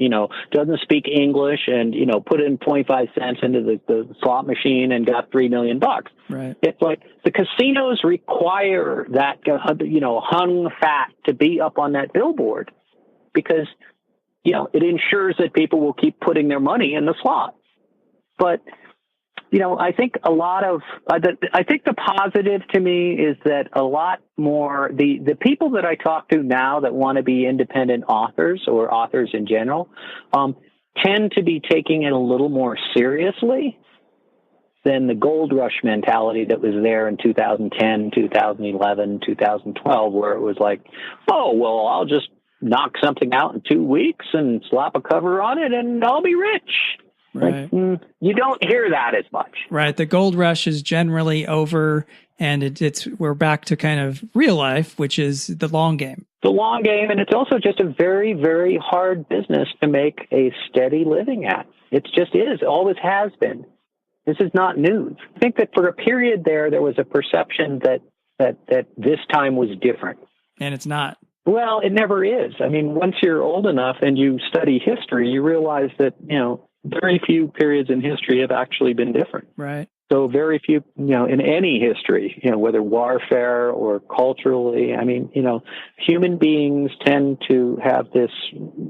doesn't speak English and, put in 25 cents into the slot machine and got $3 million. Right. It's like the casinos require that, hung fat to be up on that billboard because, it ensures that people will keep putting their money in the slot. But I think I think the positive to me is that a lot more, the people that I talk to now that want to be independent authors or authors in general, tend to be taking it a little more seriously than the gold rush mentality that was there in 2010, 2011, 2012, where it was like, oh, well, I'll just knock something out in 2 weeks and slap a cover on it and I'll be rich. Right. Like, you don't hear that as much. Right. The gold rush is generally over and we're back to kind of real life, which is the long game. The long game. And it's also just a very, very hard business to make a steady living at. It just is. Always has been. This is not news. I think that for a period there was a perception that this time was different. And it's not. Well, it never is. I mean, once you're old enough and you study history, you realize that, very few periods in history have actually been different. Right. So very few, in any history, whether warfare or culturally, I mean, human beings tend to have this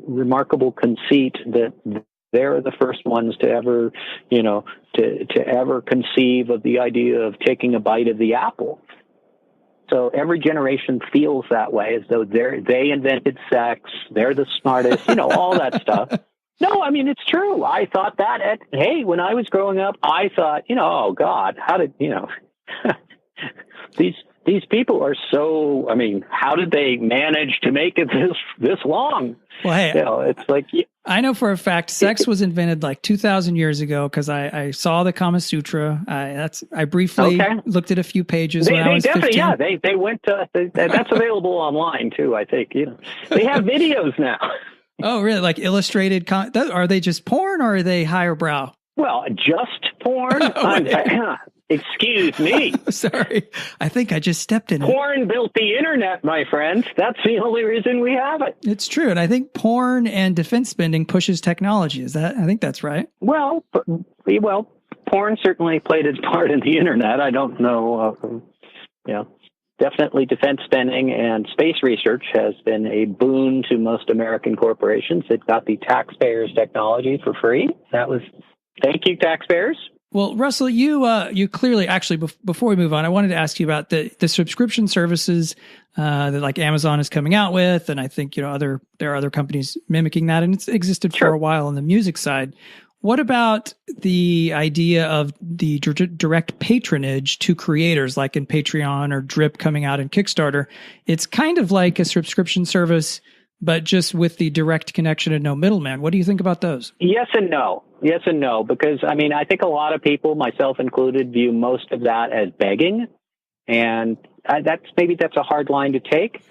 remarkable conceit that they're the first ones to ever, to ever conceive of the idea of taking a bite of the apple. So every generation feels that way, as though they invented sex, they're the smartest, all that stuff. No, I mean, it's true. I thought that when I was growing up, I thought, oh God, how did, these people are so, I mean, how did they manage to make it this long? Well, hey, it's like, I know for a fact sex was invented like 2,000 years ago because I saw the Kama Sutra. I briefly looked at a few pages when I was 15. Yeah, they went to, that's available online too, I think. They have videos now. Oh, really? Like illustrated? Are they just porn or are they higher brow? Well, just porn? Excuse me. Sorry. I think I just stepped in it. Porn built the internet, my friend. That's the only reason we have it. It's true. And I think porn and defense spending pushes technology. I think that's right. Well, porn certainly played its part in the internet. I don't know. Definitely defense spending and space research has been a boon to most American corporations. It got the taxpayers' technology for free. Thank you, taxpayers. Well, Russell, you clearly, actually, before we move on, I wanted to ask you about the subscription services that like Amazon is coming out with, and I think there are other companies mimicking that, and it's existed for a while on the music side. What about the idea of the direct patronage to creators, like in Patreon or Drip coming out in Kickstarter? It's kind of like a subscription service, but just with the direct connection and no middleman. What do you think about those? Yes and no. Yes and no, because I think a lot of people, myself included, view most of that as begging, and that's a hard line to take,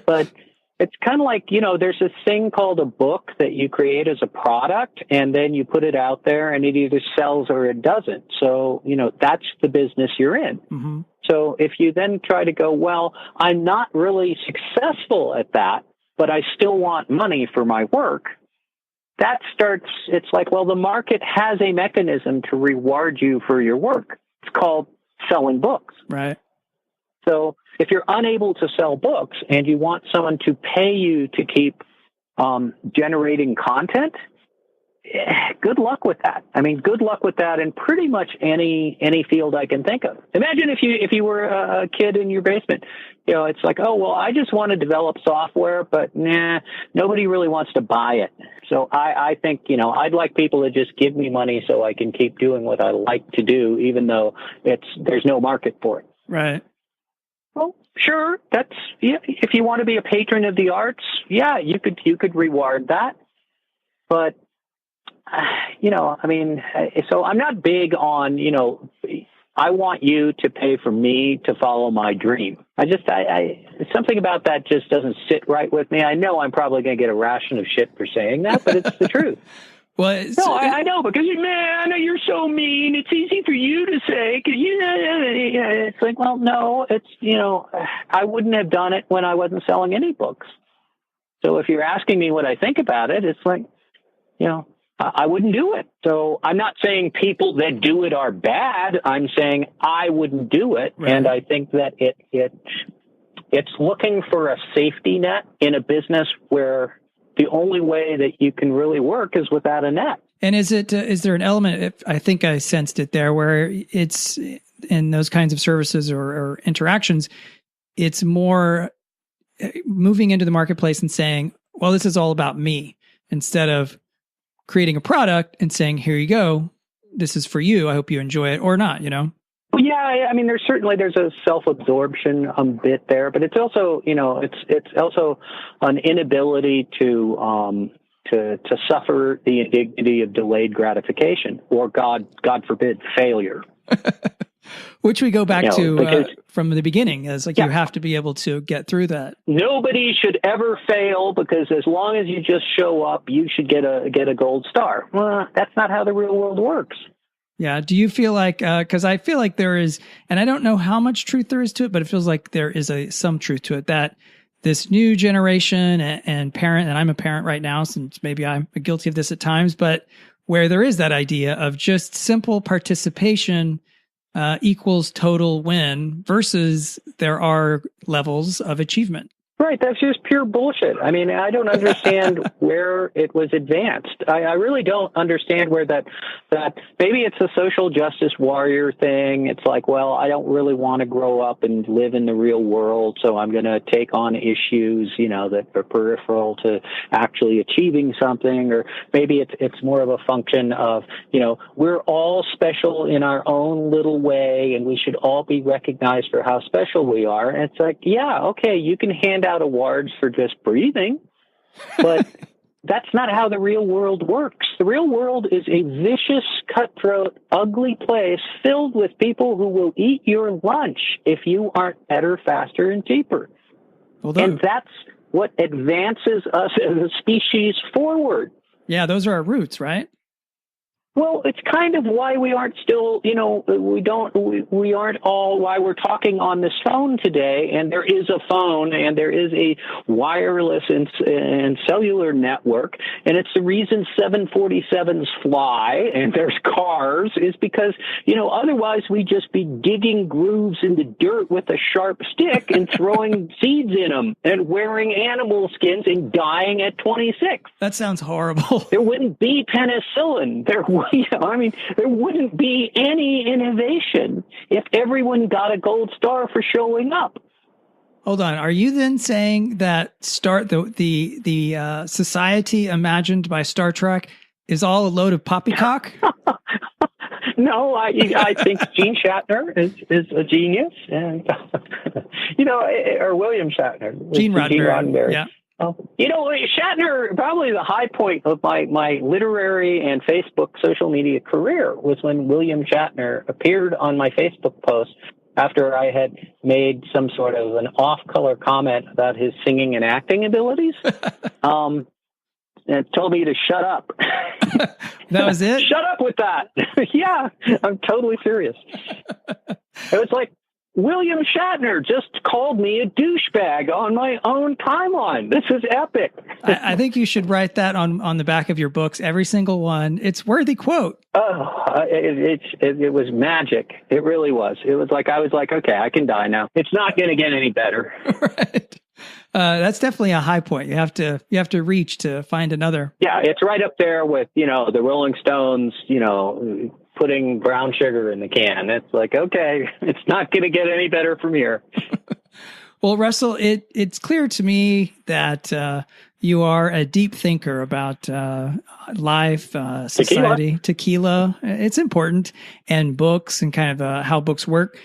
but it's kind of like, there's this thing called a book that you create as a product, and then you put it out there, and it either sells or it doesn't. So, that's the business you're in. Mm-hmm. So if you then try to go, well, I'm not really successful at that, but I still want money for my work, it's like, well, the market has a mechanism to reward you for your work. It's called selling books. Right. So if you're unable to sell books and you want someone to pay you to keep generating content, good luck with that. Good luck with that in pretty much any field I can think of. Imagine if you were a kid in your basement. It's like, oh, well, I just want to develop software, but nobody really wants to buy it. So I think, I'd like people to just give me money so I can keep doing what I like to do, even though there's no market for it. Right. Well, sure. If you want to be a patron of the arts, you could reward that. But, so I'm not big on, I want you to pay for me to follow my dream. Something about that just doesn't sit right with me. I know I'm probably going to get a ration of shit for saying that, but it's the truth. Well, I know, because, man, you're so mean. It's easy for you to say. It's like, well, no, I wouldn't have done it when I wasn't selling any books. So if you're asking me what I think about it, it's like, I wouldn't do it. So I'm not saying people that do it are bad. I'm saying I wouldn't do it. Right. And I think that it's looking for a safety net in a business where the only way that you can really work is without a net. And is there an element, I think I sensed it there, where it's in those kinds of services or interactions, it's more moving into the marketplace and saying, well, this is all about me, instead of creating a product and saying, here you go, this is for you, I hope you enjoy it, or not, Well, yeah, there's a self-absorption bit there, but it's also, it's also an inability to suffer the indignity of delayed gratification, or God forbid, failure. Which we go back to from the beginning, as like you have to be able to get through that. Nobody should ever fail, because as long as you just show up, you should get a gold star. Well, that's not how the real world works. Yeah. Do you feel like, because I feel like there is, and I don't know how much truth there is to it, but it feels like there is some truth to it, that this new generation and parent, and I'm a parent right now, since maybe I'm guilty of this at times, but where there is that idea of just simple participation equals total win, versus there are levels of achievement. Right. That's just pure bullshit. I don't understand where it was advanced. I really don't understand where that maybe it's a social justice warrior thing. It's like, well, I don't really want to grow up and live in the real world, so I'm going to take on issues, that are peripheral to actually achieving something. Or maybe it's more of a function of, we're all special in our own little way, and we should all be recognized for how special we are. And it's like, yeah, okay, you can hand out awards for just breathing, but that's not how the real world works. The real world is a vicious, cutthroat, ugly place filled with people who will eat your lunch if you aren't better, faster, and cheaper. And that's what advances us as a species forward. Yeah, those are our roots, right? Well, it's kind of why we aren't still, we aren't all why we're talking on this phone today. And there is a phone and there is a wireless and cellular network. And it's the reason 747s fly and there's cars is because, otherwise we'd just be digging grooves in the dirt with a sharp stick and throwing seeds in them and wearing animal skins and dying at 26. That sounds horrible. There wouldn't be penicillin. There wouldn't be any innovation if everyone got a gold star for showing up. Hold on. Are you then saying that the society imagined by Star Trek is all a load of poppycock? No, I think Gene Shatner is a genius, and or William Shatner, Gene Roddenberry. Yeah. Shatner, probably the high point of my literary and Facebook social media career was when William Shatner appeared on my Facebook post after I had made some sort of an off-color comment about his singing and acting abilities. And told me to shut up. That was it? Shut up with that. Yeah, I'm totally serious. It was like, William Shatner just called me a douchebag on my own timeline. This is epic. I think you should write that on the back of your books, every single one. It's worthy quote. Oh, it was magic. It really was. It was like, I was like, okay, I can die now. It's not going to get any better. Right. That's definitely a high point. You have to reach to find another. Yeah, it's right up there with, the Rolling Stones, putting brown sugar in the can. It's like, okay, it's not going to get any better from here. Well, Russell, it's clear to me that you are a deep thinker about life, society, tequila. It's important, and books and kind of how books work.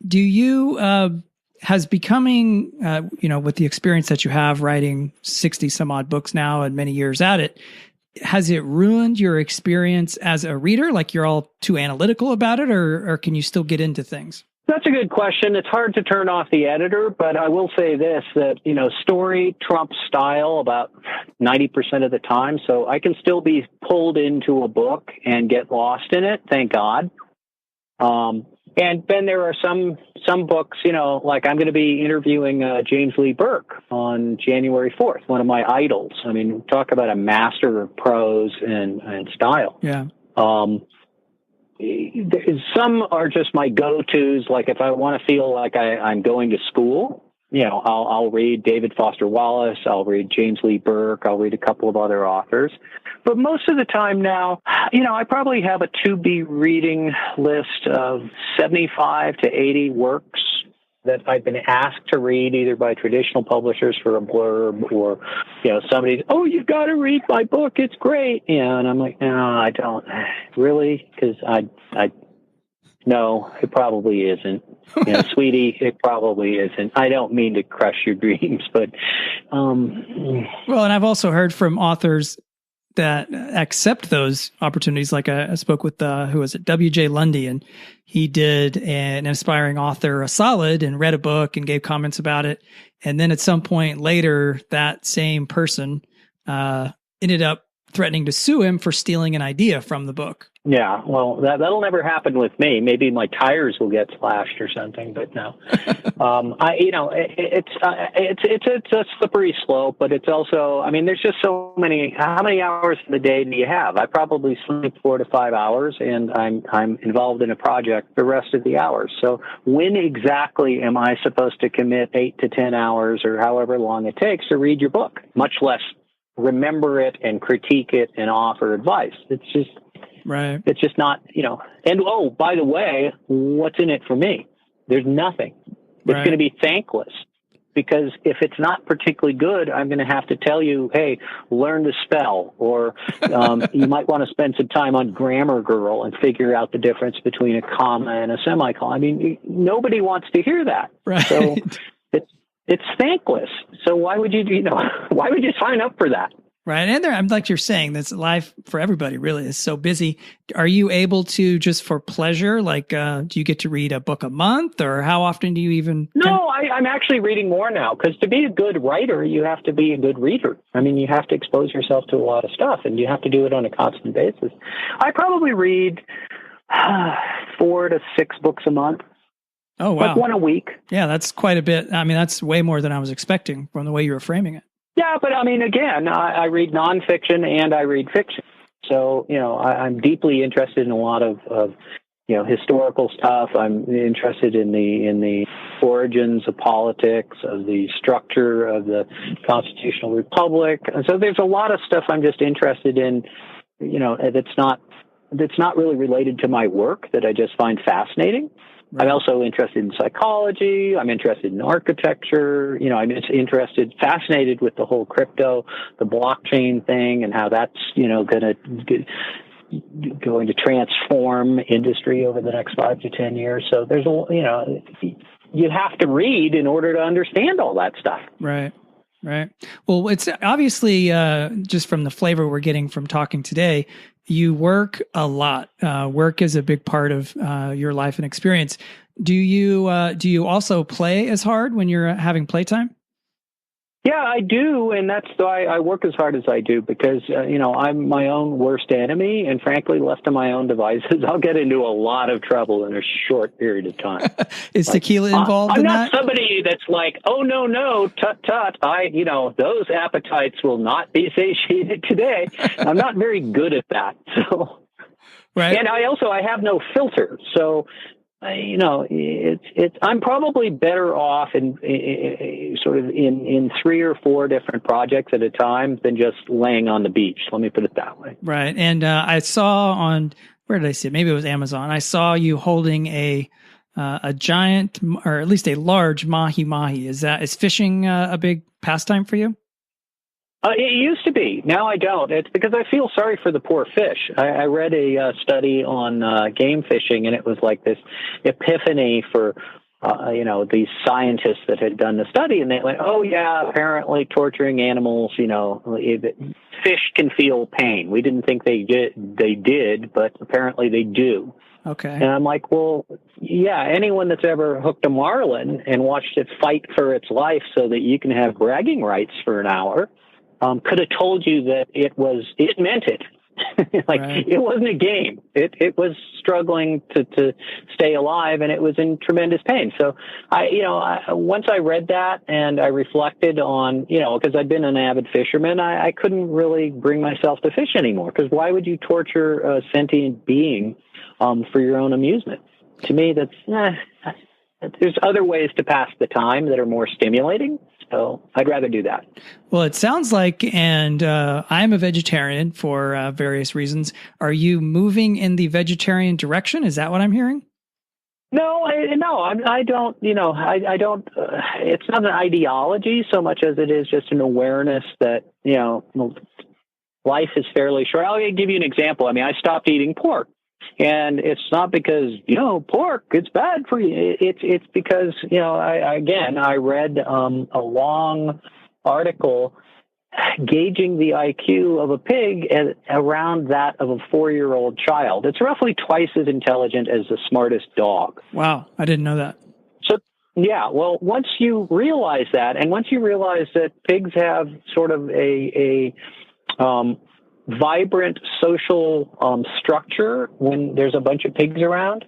Do you has becoming, with the experience that you have writing 60 some odd books now and many years at it, has it ruined your experience as a reader? Like you're all too analytical about it, or can you still get into things? That's a good question. It's hard to turn off the editor, but I will say this, that, story trumps style about 90% of the time. So I can still be pulled into a book and get lost in it. Thank God. And then there are some books, like I'm going to be interviewing James Lee Burke on January 4th, one of my idols. I mean, talk about a master of prose and style. Yeah. Some are just my go-tos. Like if I want to feel like I'm going to school, I'll read David Foster Wallace. I'll read James Lee Burke. I'll read a couple of other authors. But most of the time now, I probably have a to-be reading list of 75 to 80 works that I've been asked to read either by traditional publishers for a blurb or, somebody, oh, you've got to read my book. It's great. And I'm like, no, I don't really, because no, it probably isn't. Sweetie, it probably isn't. I don't mean to crush your dreams, but... Well, and I've also heard from authors that accept those opportunities. Like I spoke with, W.J. Lundy, and he did an aspiring author a solid and read a book and gave comments about it. And then at some point later, that same person ended up threatening to sue him for stealing an idea from the book. Yeah, well, that'll never happen with me. Maybe my tires will get slashed or something, but no. It's a slippery slope, but it's also, I mean, there's just so many. How many hours in the day do you have? I probably sleep 4 to 5 hours, and I'm involved in a project the rest of the hours. So when exactly am I supposed to commit 8 to 10 hours or however long it takes to read your book? Much less remember it and critique it and offer advice. It's just. Right. It's just not, and oh, by the way, what's in it for me? There's nothing. It's going to be thankless because if it's not particularly good, I'm going to have to tell you, hey, learn to spell, or you might want to spend some time on Grammar Girl and figure out the difference between a comma and a semicolon. I mean, nobody wants to hear that. Right. So it's thankless. So why would you sign up for that? Right. And I'm like you're saying, that's life for everybody really is so busy. Are you able to just for pleasure, like, do you get to read a book a month, or how often do you even? No, I'm actually reading more now, because to be a good writer, you have to be a good reader. I mean, you have to expose yourself to a lot of stuff, and you have to do it on a constant basis. I probably read 4 to 6 books a month. Oh, wow. Like one a week. Yeah, that's quite a bit. I mean, that's way more than I was expecting from the way you were framing it. Yeah, but I mean, again, I read nonfiction and I read fiction. So, I'm deeply interested in a lot of historical stuff. I'm interested in the origins of politics, of the structure of the constitutional republic. And so there's a lot of stuff I'm just interested in, that's not really related to my work, that I just find fascinating. Right. I'm also interested in psychology. I'm interested in architecture. I'm fascinated with the whole crypto, the blockchain thing, and how that's, going to transform industry over the next 5 to 10 years. So there's you have to read in order to understand all that stuff. Right. Right. Well, it's obviously just from the flavor we're getting from talking today, you work a lot. Work is a big part of your life and experience. Do you also play as hard when you're having playtime? Yeah, I do, and that's why I work as hard as I do, because I'm my own worst enemy, and frankly, left to my own devices, I'll get into a lot of trouble in a short period of time. Is tequila involved in that? I'm not somebody that's like, oh no, tut. Those appetites will not be satiated today. I'm not very good at that. So, right. And I have no filter, so. I'm probably better off in 3 or 4 different projects at a time than just laying on the beach. Let me put it that way. Right. And I saw where did I see it? Maybe it was Amazon. I saw you holding a giant, or at least a large mahi. Is fishing a big pastime for you? It used to be. Now I don't. It's because I feel sorry for the poor fish. I read a study on game fishing, and it was like this epiphany for, these scientists that had done the study. And they went, oh, yeah, apparently torturing animals, fish can feel pain. We didn't think they did, but apparently they do. Okay. And I'm like, well, yeah, anyone that's ever hooked a marlin and watched it fight for its life so that you can have bragging rights for an hour, could have told you that it meant it. Right. It wasn't a game. It was struggling to stay alive, and it was in tremendous pain. So once I read that and I reflected on, because I'd been an avid fisherman, I couldn't really bring myself to fish anymore, because why would you torture a sentient being for your own amusement? To me, there's other ways to pass the time that are more stimulating. So I'd rather do that. Well, it sounds like, and I'm a vegetarian for various reasons. Are you moving in the vegetarian direction? Is that what I'm hearing? No, I don't. I don't. It's not an ideology so much as it is just an awareness that life is fairly short. I'll give you an example. I mean, I stopped eating pork. And it's not because, pork, it's bad for you. It's because, I read a long article gauging the IQ of a pig around that of a 4-year-old child. It's roughly twice as intelligent as the smartest dog. Wow, I didn't know that. So, yeah, well, once you realize that, and once you realize that pigs have sort of a vibrant social structure when there's a bunch of pigs around,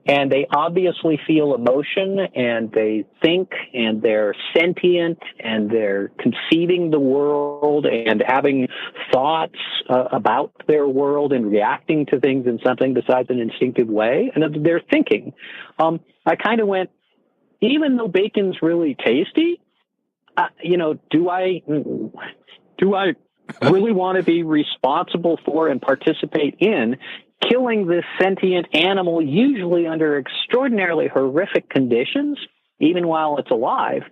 and they obviously feel emotion, and they think, and they're sentient, and they're conceiving the world and having thoughts about their world and reacting to things in something besides an instinctive way, and they're thinking. I kind of went, even though bacon's really tasty, do I really want to be responsible for and participate in killing this sentient animal, usually under extraordinarily horrific conditions, even while it's alive,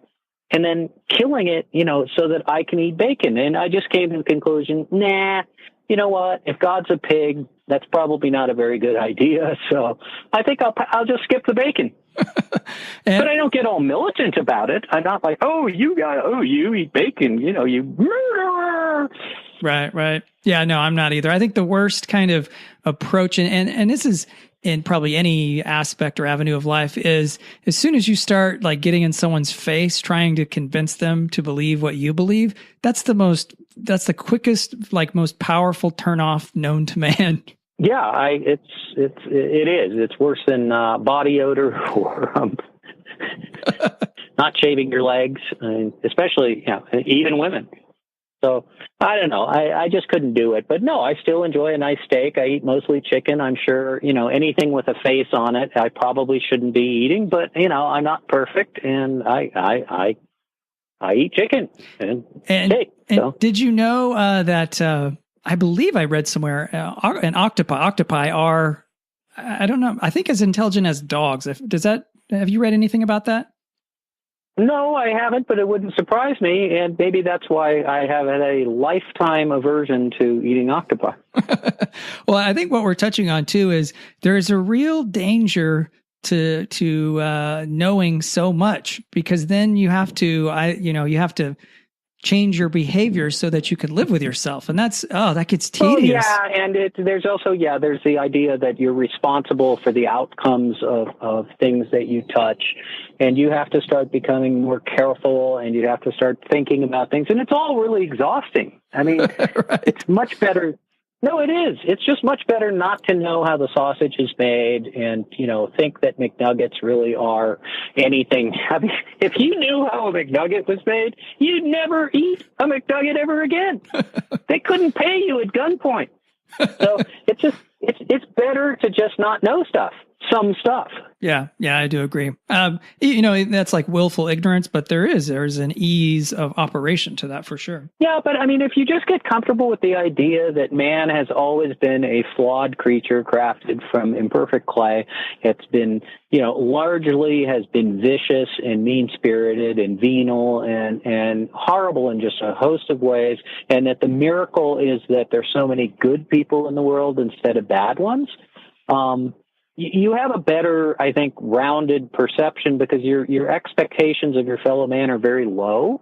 and then killing it, so that I can eat bacon? And I just came to the conclusion, nah, you know what? If God's a pig, that's probably not a very good idea. So I think I'll just skip the bacon. But I don't get all militant about it. I'm not like, you eat bacon, you murderer. Right. Yeah, no, I'm not either. I think the worst kind of approach, and this is in probably any aspect or avenue of life, is as soon as you start like getting in someone's face, trying to convince them to believe what you believe, that's the quickest, like most powerful turnoff known to man. Yeah, it is. It's worse than body odor or not shaving your legs, especially even women. So I don't know. I just couldn't do it. But no, I still enjoy a nice steak. I eat mostly chicken. I'm sure, anything with a face on it, I probably shouldn't be eating. But, I'm not perfect. And I eat chicken and steak. And did you know that I believe I read somewhere an octopi are, I don't know, I think as intelligent as dogs. Have you read anything about that? No, I haven't, but it wouldn't surprise me, and maybe that's why I have had a lifetime aversion to eating octopi. Well, I think what we're touching on too is there's a real danger to knowing so much, because then you have to change your behavior so that you can live with yourself, and that gets tedious. Well, yeah, and there's the idea that you're responsible for the outcomes of things that you touch, and you have to start becoming more careful, and you have to start thinking about things, and it's all really exhausting. I mean, right. It's much better. No, it is. It's just much better not to know how the sausage is made and, think that McNuggets really are anything. I mean, if you knew how a McNugget was made, you'd never eat a McNugget ever again. They couldn't pay you at gunpoint. So it's better to just not know some stuff. Yeah, I do agree. That's like willful ignorance, but there's an ease of operation to that for sure. Yeah, but I mean, if you just get comfortable with the idea that man has always been a flawed creature crafted from imperfect clay, it's been, largely has been vicious and mean-spirited and venal and horrible in just a host of ways, and that the miracle is that there's so many good people in the world instead of bad ones. You have a better, I think, rounded perception because your expectations of your fellow man are very low,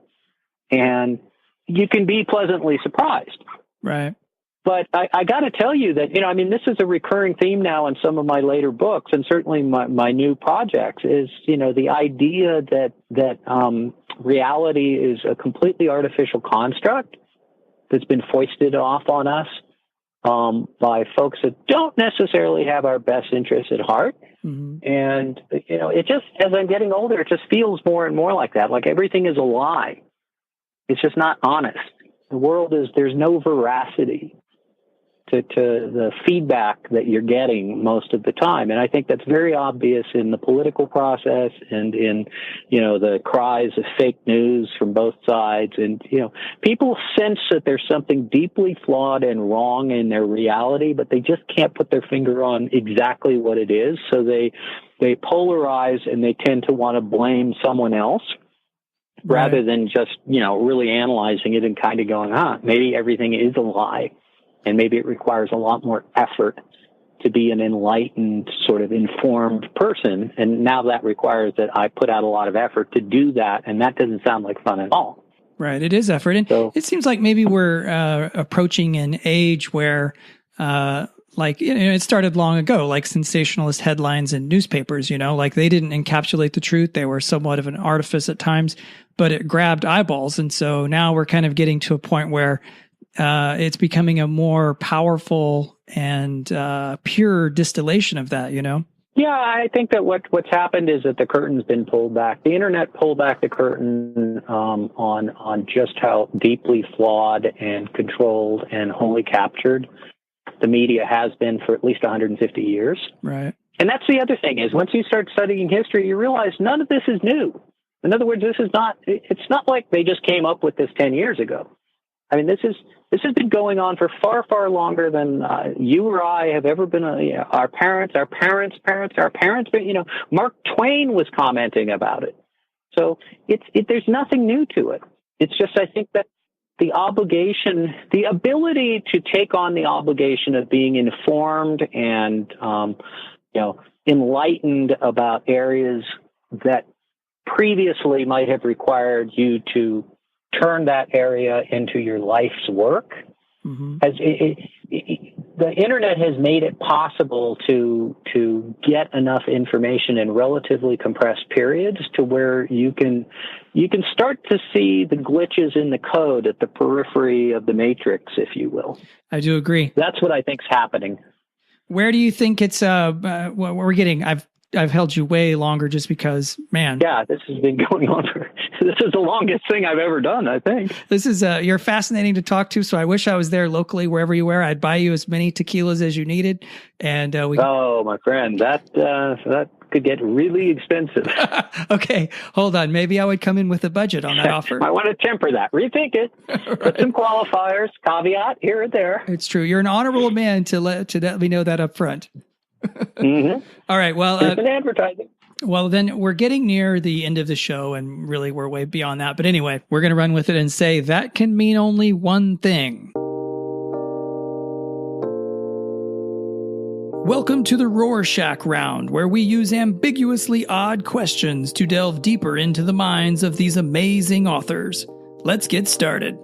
and you can be pleasantly surprised. Right. But I got to tell you that, this is a recurring theme now in some of my later books, and certainly my new projects is, the idea that reality is a completely artificial construct that's been foisted off on us by folks that don't necessarily have our best interests at heart. Mm-hmm. And, it just, as I'm getting older, it just feels more and more like that. Like everything is a lie. It's just not honest. The world there's no veracity to the feedback that you're getting most of the time. And I think that's very obvious in the political process and in, the cries of fake news from both sides. And, people sense that there's something deeply flawed and wrong in their reality, but they just can't put their finger on exactly what it is. So they polarize and they tend to want to blame someone else. Right. Rather than just, really analyzing it and kind of going, maybe everything is a lie. And maybe it requires a lot more effort to be an enlightened, sort of informed person. And now that requires that I put out a lot of effort to do that. And that doesn't sound like fun at all. Right. It is effort. And it seems like maybe we're approaching an age where, it started long ago, like sensationalist headlines in newspapers, like they didn't encapsulate the truth. They were somewhat of an artifice at times, but it grabbed eyeballs. And so now we're kind of getting to a point where it's becoming a more powerful and pure distillation of that, Yeah, I think that what's happened is that the curtain's been pulled back. The internet pulled back the curtain on just how deeply flawed and controlled and wholly captured the media has been for at least 150 years. Right. And that's the other thing is once you start studying history, you realize none of this is new. In other words, it's not like they just came up with this 10 years ago. I mean, this has been going on for far, far longer than you or I have ever been. Our parents. But Mark Twain was commenting about it. So there's nothing new to it. It's just I think that the obligation, the ability to take on the obligation of being informed and enlightened about areas that previously might have required you to turn that area into your life's work. Mm-hmm. The internet has made it possible to get enough information in relatively compressed periods to where you can start to see the glitches in the code at the periphery of the matrix, if you will. I do agree. That's what I think's happening. Where do you think it's what we're getting? I've held you way longer just because, man. Yeah, this has been going on this is the longest thing I've ever done, I think. This is, you're fascinating to talk to, so I wish I was there locally, wherever you were. I'd buy you as many tequilas as you needed. And Oh, my friend, that could get really expensive. Okay, hold on. Maybe I would come in with a budget on that offer. I want to temper that. Rethink it. Right. Put some qualifiers, caveat here and there. It's true. You're an honorable man to let me know that up front. Mm-hmm. All right. Well, advertising. Well, then we're getting near the end of the show, and really we're way beyond that. But anyway, we're going to run with it and say that can mean only one thing. Welcome to the Rorschach round, where we use ambiguously odd questions to delve deeper into the minds of these amazing authors. Let's get started.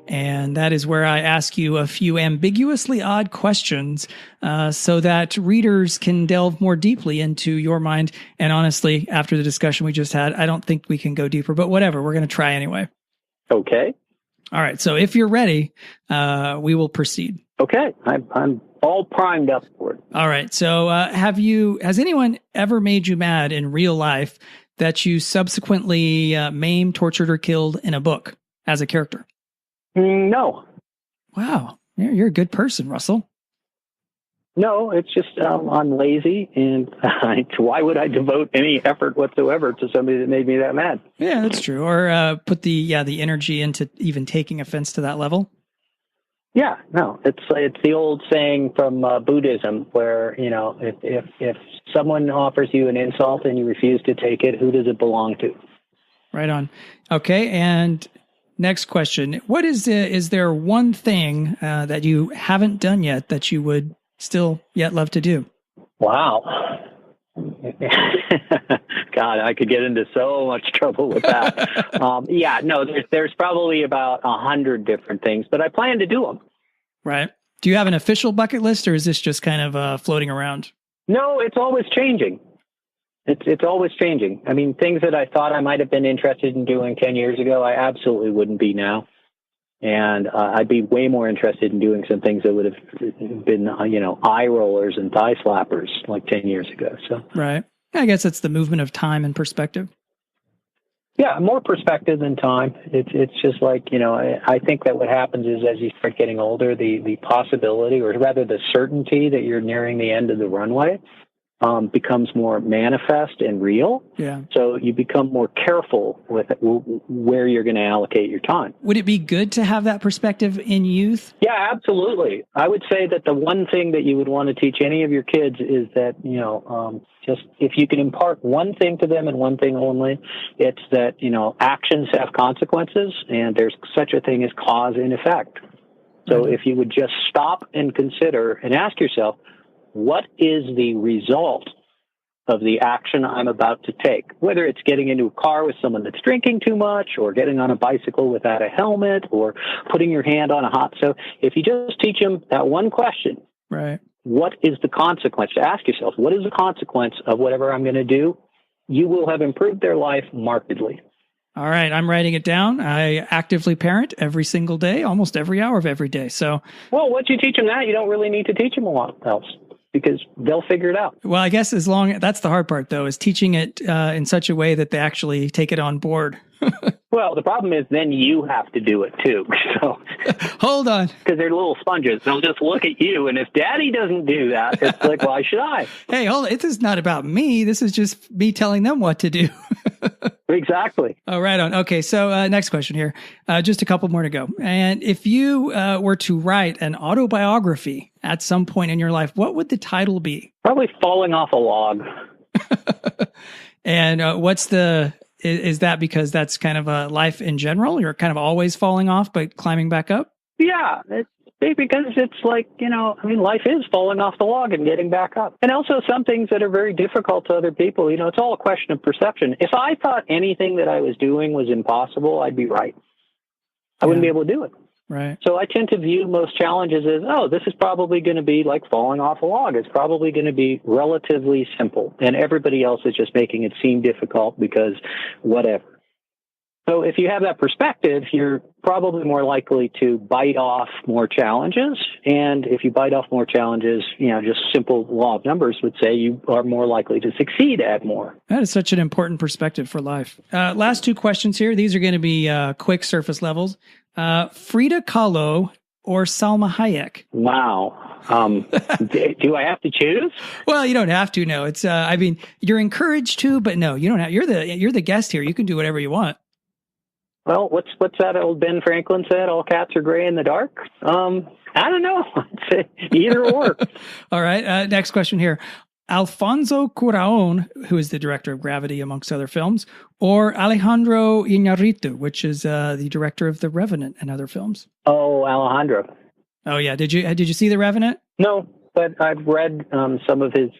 And that is where I ask you a few ambiguously odd questions so that readers can delve more deeply into your mind. And honestly, after the discussion we just had, I don't think we can go deeper, but whatever. We're going to try anyway. Okay. All right. So if you're ready, we will proceed. Okay. I'm all primed up for it. All right. So has anyone ever made you mad in real life that you subsequently maimed, tortured, or killed in a book as a character? No. Wow. You're a good person, Russell. No, it's just I'm lazy, and why would I devote any effort whatsoever to somebody that made me that mad? Yeah, that's true. Or put the energy into even taking offense to that level. Yeah, no, it's the old saying from Buddhism, where if someone offers you an insult and you refuse to take it, who does it belong to? Right on. Okay, and next question: what is there one thing that you haven't done yet that you would still yet love to do? Wow. God, I could get into so much trouble with that. There's probably about 100 different things, but I plan to do them. Right. Do you have an official bucket list, or is this just kind of floating around? No, it's always changing. It's always changing. I mean, things that I thought I might have been interested in doing 10 years ago, I absolutely wouldn't be now. And I'd be way more interested in doing some things that would have been, eye rollers and thigh slappers like 10 years ago. So, right. I guess it's the movement of time and perspective. Yeah, more perspective than time. It's just like, I think that what happens is as you start getting older, the possibility, or rather the certainty that you're nearing the end of the runway becomes more manifest and real. Yeah. So you become more careful with where you're going to allocate your time. Would it be good to have that perspective in youth? Yeah, absolutely. I would say that the one thing that you would want to teach any of your kids is that, just if you can impart one thing to them and one thing only, it's that, actions have consequences, and there's such a thing as cause and effect. So if you would just stop and consider and ask yourself, what is the result of the action I'm about to take? Whether it's getting into a car with someone that's drinking too much, or getting on a bicycle without a helmet, or putting your hand on a hot stove. If you just teach them that one question, right? What is the consequence? To ask yourself, what is the consequence of whatever I'm going to do? You will have improved their life markedly. All right, I'm writing it down. I actively parent every single day, almost every hour of every day. So, well, once you teach them that, you don't really need to teach them a lot else, because they'll figure it out. Well, I guess that's the hard part, though, is teaching it in such a way that they actually take it on board. Well, the problem is then you have to do it too. So hold on, because they're little sponges. They'll just look at you, and if Daddy doesn't do that, it's like, why should I? Hey, hold on. This is not about me. This is just me telling them what to do. Exactly. Oh, right on. Okay, so next question here. Just a couple more to go. And if you were to write an autobiography at some point in your life, what would the title be? Probably Falling Off a Log. And is that because that's kind of a life in general? You're kind of always falling off, but climbing back up? Yeah, because it's like, life is falling off the log and getting back up. And also some things that are very difficult to other people, it's all a question of perception. If I thought anything that I was doing was impossible, I'd be right. I wouldn't be able to do it. Right. So I tend to view most challenges as, this is probably going to be like falling off a log. It's probably going to be relatively simple. And everybody else is just making it seem difficult because whatever. So if you have that perspective, you're probably more likely to bite off more challenges. And if you bite off more challenges, just simple law of numbers would say you are more likely to succeed at more. That is such an important perspective for life. Last two questions here. These are going to be quick surface levels. Frida Kahlo or Salma Hayek? Wow. Do I have to choose? Well, you don't have to. No, it's. You're encouraged to, but no, you don't have. You're the guest here. You can do whatever you want. Well, what's that old Ben Franklin said? All cats are gray in the dark. I don't know. Either or. All right. Next question here. Alfonso Cuarón, who is the director of Gravity, amongst other films, or Alejandro Iñárritu, which is the director of The Revenant and other films. Oh, Alejandro. Oh yeah. Did you see The Revenant? No, but I've read some of his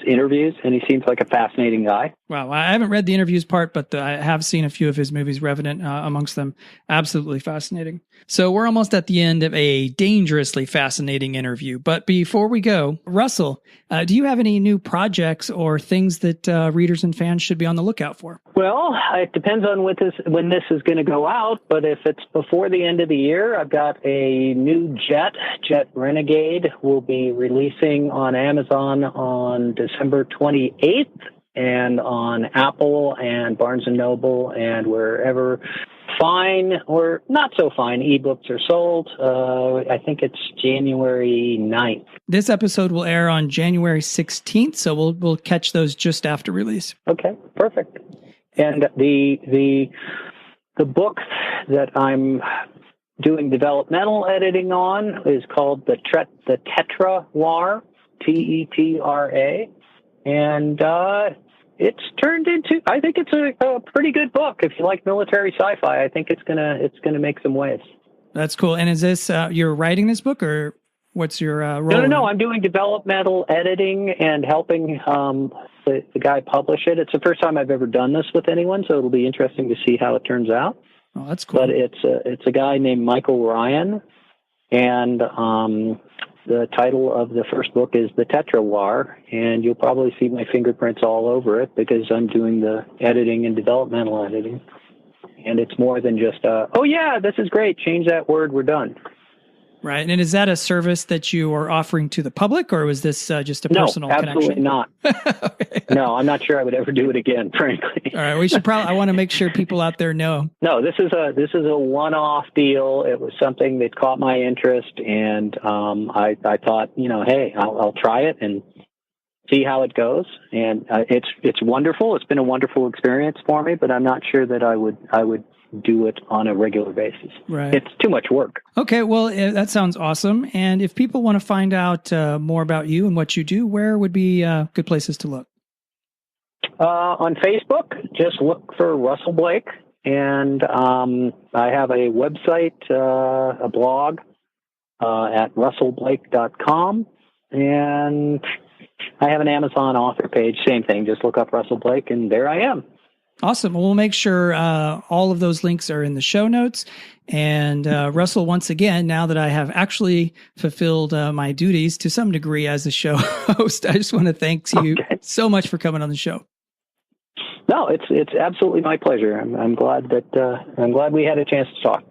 interviews, and he seems like a fascinating guy. Wow, I haven't read the interviews part, but I have seen a few of his movies, Revenant amongst them. Absolutely fascinating. So we're almost at the end of a dangerously fascinating interview. But before we go, Russell, do you have any new projects or things that readers and fans should be on the lookout for? Well, it depends on when this is going to go out. But if it's before the end of the year, I've got a new Jet Renegade, will be releasing on Amazon on December 28th. And on Apple and Barnes & Noble and wherever fine or not so fine ebooks are sold. I think it's January 9th. This episode will air on January 16th, so we'll catch those just after release. Okay, perfect. And the book that I'm doing developmental editing on is called the Tetra War, Tetra. And it's turned into, I think it's a pretty good book. If you like military sci-fi, I think it's gonna make some waves. That's cool. And is this you're writing this book, or what's your role? No. I'm doing developmental editing and helping the guy publish it. It's the first time I've ever done this with anyone, so it'll be interesting to see how it turns out. Oh, that's cool. But it's a guy named Michael Ryan, and the title of the first book is The Tetra War, and you'll probably see my fingerprints all over it because I'm doing the editing and developmental editing. And it's more than just, this is great, change that word, we're done. Right. And is that a service that you are offering to the public, or was this just a personal connection? No, absolutely not. Okay. No, I'm not sure I would ever do it again, frankly. All right. We should I want to make sure people out there know. No, this is a one-off deal. It was something that caught my interest, and I thought, hey, I'll try it and see how it goes. And it's wonderful. It's been a wonderful experience for me, but I'm not sure that I would do it on a regular basis. Right. It's too much work. Okay, well, that sounds awesome. And if people want to find out more about you and what you do, where would be good places to look? On Facebook, just look for Russell Blake. And I have a website, a blog at russellblake.com. And I have an Amazon author page, same thing. Just look up Russell Blake, and there I am. Awesome. Well, we'll make sure all of those links are in the show notes. And Russell, once again, now that I have actually fulfilled my duties to some degree as a show host, I just want to thank you so much for coming on the show. No, it's absolutely my pleasure. I'm glad we had a chance to talk.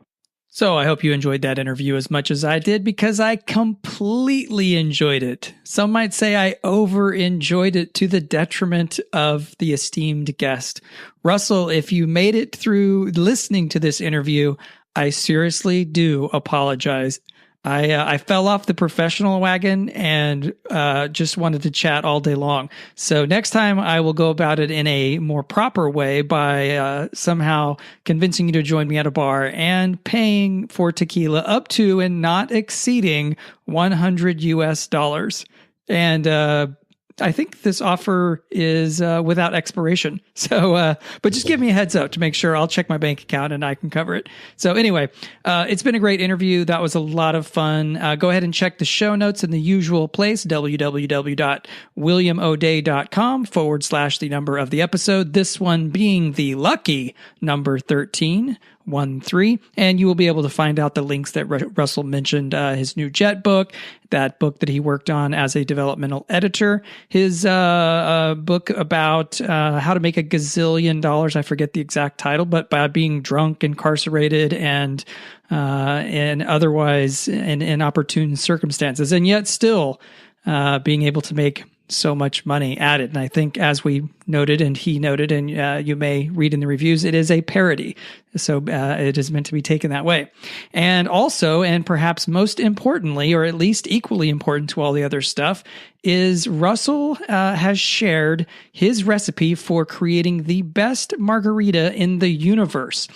So I hope you enjoyed that interview as much as I did, because I completely enjoyed it. Some might say I over-enjoyed it to the detriment of the esteemed guest. Russell, if you made it through listening to this interview, I seriously do apologize. I fell off the professional wagon and just wanted to chat all day long. So next time I will go about it in a more proper way by somehow convincing you to join me at a bar and paying for tequila up to and not exceeding $100 US. And I think this offer is without expiration. So, but just give me a heads up to make sure. I'll check my bank account and I can cover it. So anyway, it's been a great interview. That was a lot of fun. Go ahead and check the show notes in the usual place, www.williamoday.com/the number of the episode. This one being the lucky number 13. 13, and you will be able to find out the links that Russell mentioned, his new Jet book, that book that he worked on as a developmental editor, his book about how to make $1 gazillion. I forget the exact title, but by being drunk, incarcerated, and otherwise in inopportune circumstances, and yet still being able to make so much money at it. And I think, as we noted and he noted, and you may read in the reviews, it is a parody. So it is meant to be taken that way. And also, and perhaps most importantly, or at least equally important to all the other stuff, is Russell has shared his recipe for creating the best margarita in the universe.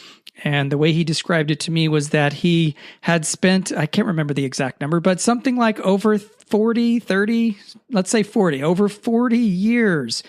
And the way he described it to me was that he had spent, I can't remember the exact number, but something like over 30, let's say 40, over 40 years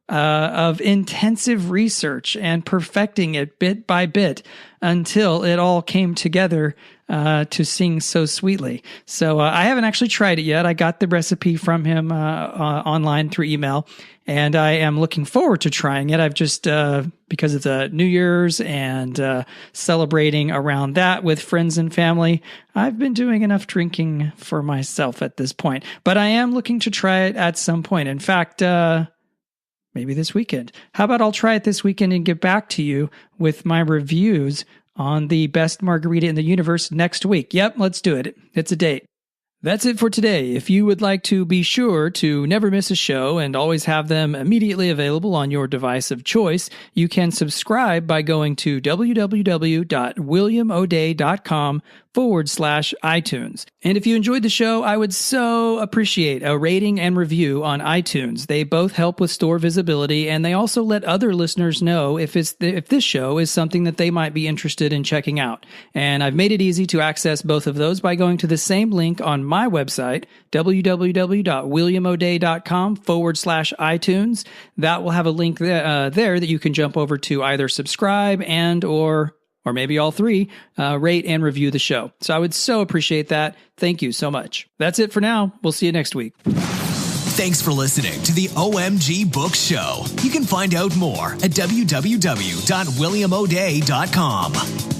of intensive research and perfecting it bit by bit until it all came together to sing so sweetly. So I haven't actually tried it yet. I got the recipe from him online through email, and I am looking forward to trying it. I've just, because of the New Year's and celebrating around that with friends and family, I've been doing enough drinking for myself at this point. But I am looking to try it at some point. In fact, maybe this weekend. How about I'll try it this weekend and get back to you with my reviews on the best margarita in the universe next week. Yep, let's do it. It's a date. That's it for today. If you would like to be sure to never miss a show and always have them immediately available on your device of choice, you can subscribe by going to www.williamoday.com/iTunes. And if you enjoyed the show, I would so appreciate a rating and review on iTunes. They both help with store visibility, and they also let other listeners know if this show is something that they might be interested in checking out. And I've made it easy to access both of those by going to the same link on my website, www.williamoday.com/iTunes. That will have a link there that you can jump over to either subscribe and or maybe all three, rate and review the show. So I would so appreciate that. Thank you so much. That's it for now. We'll see you next week. Thanks for listening to the OMG Book Show. You can find out more at www.williamoday.com.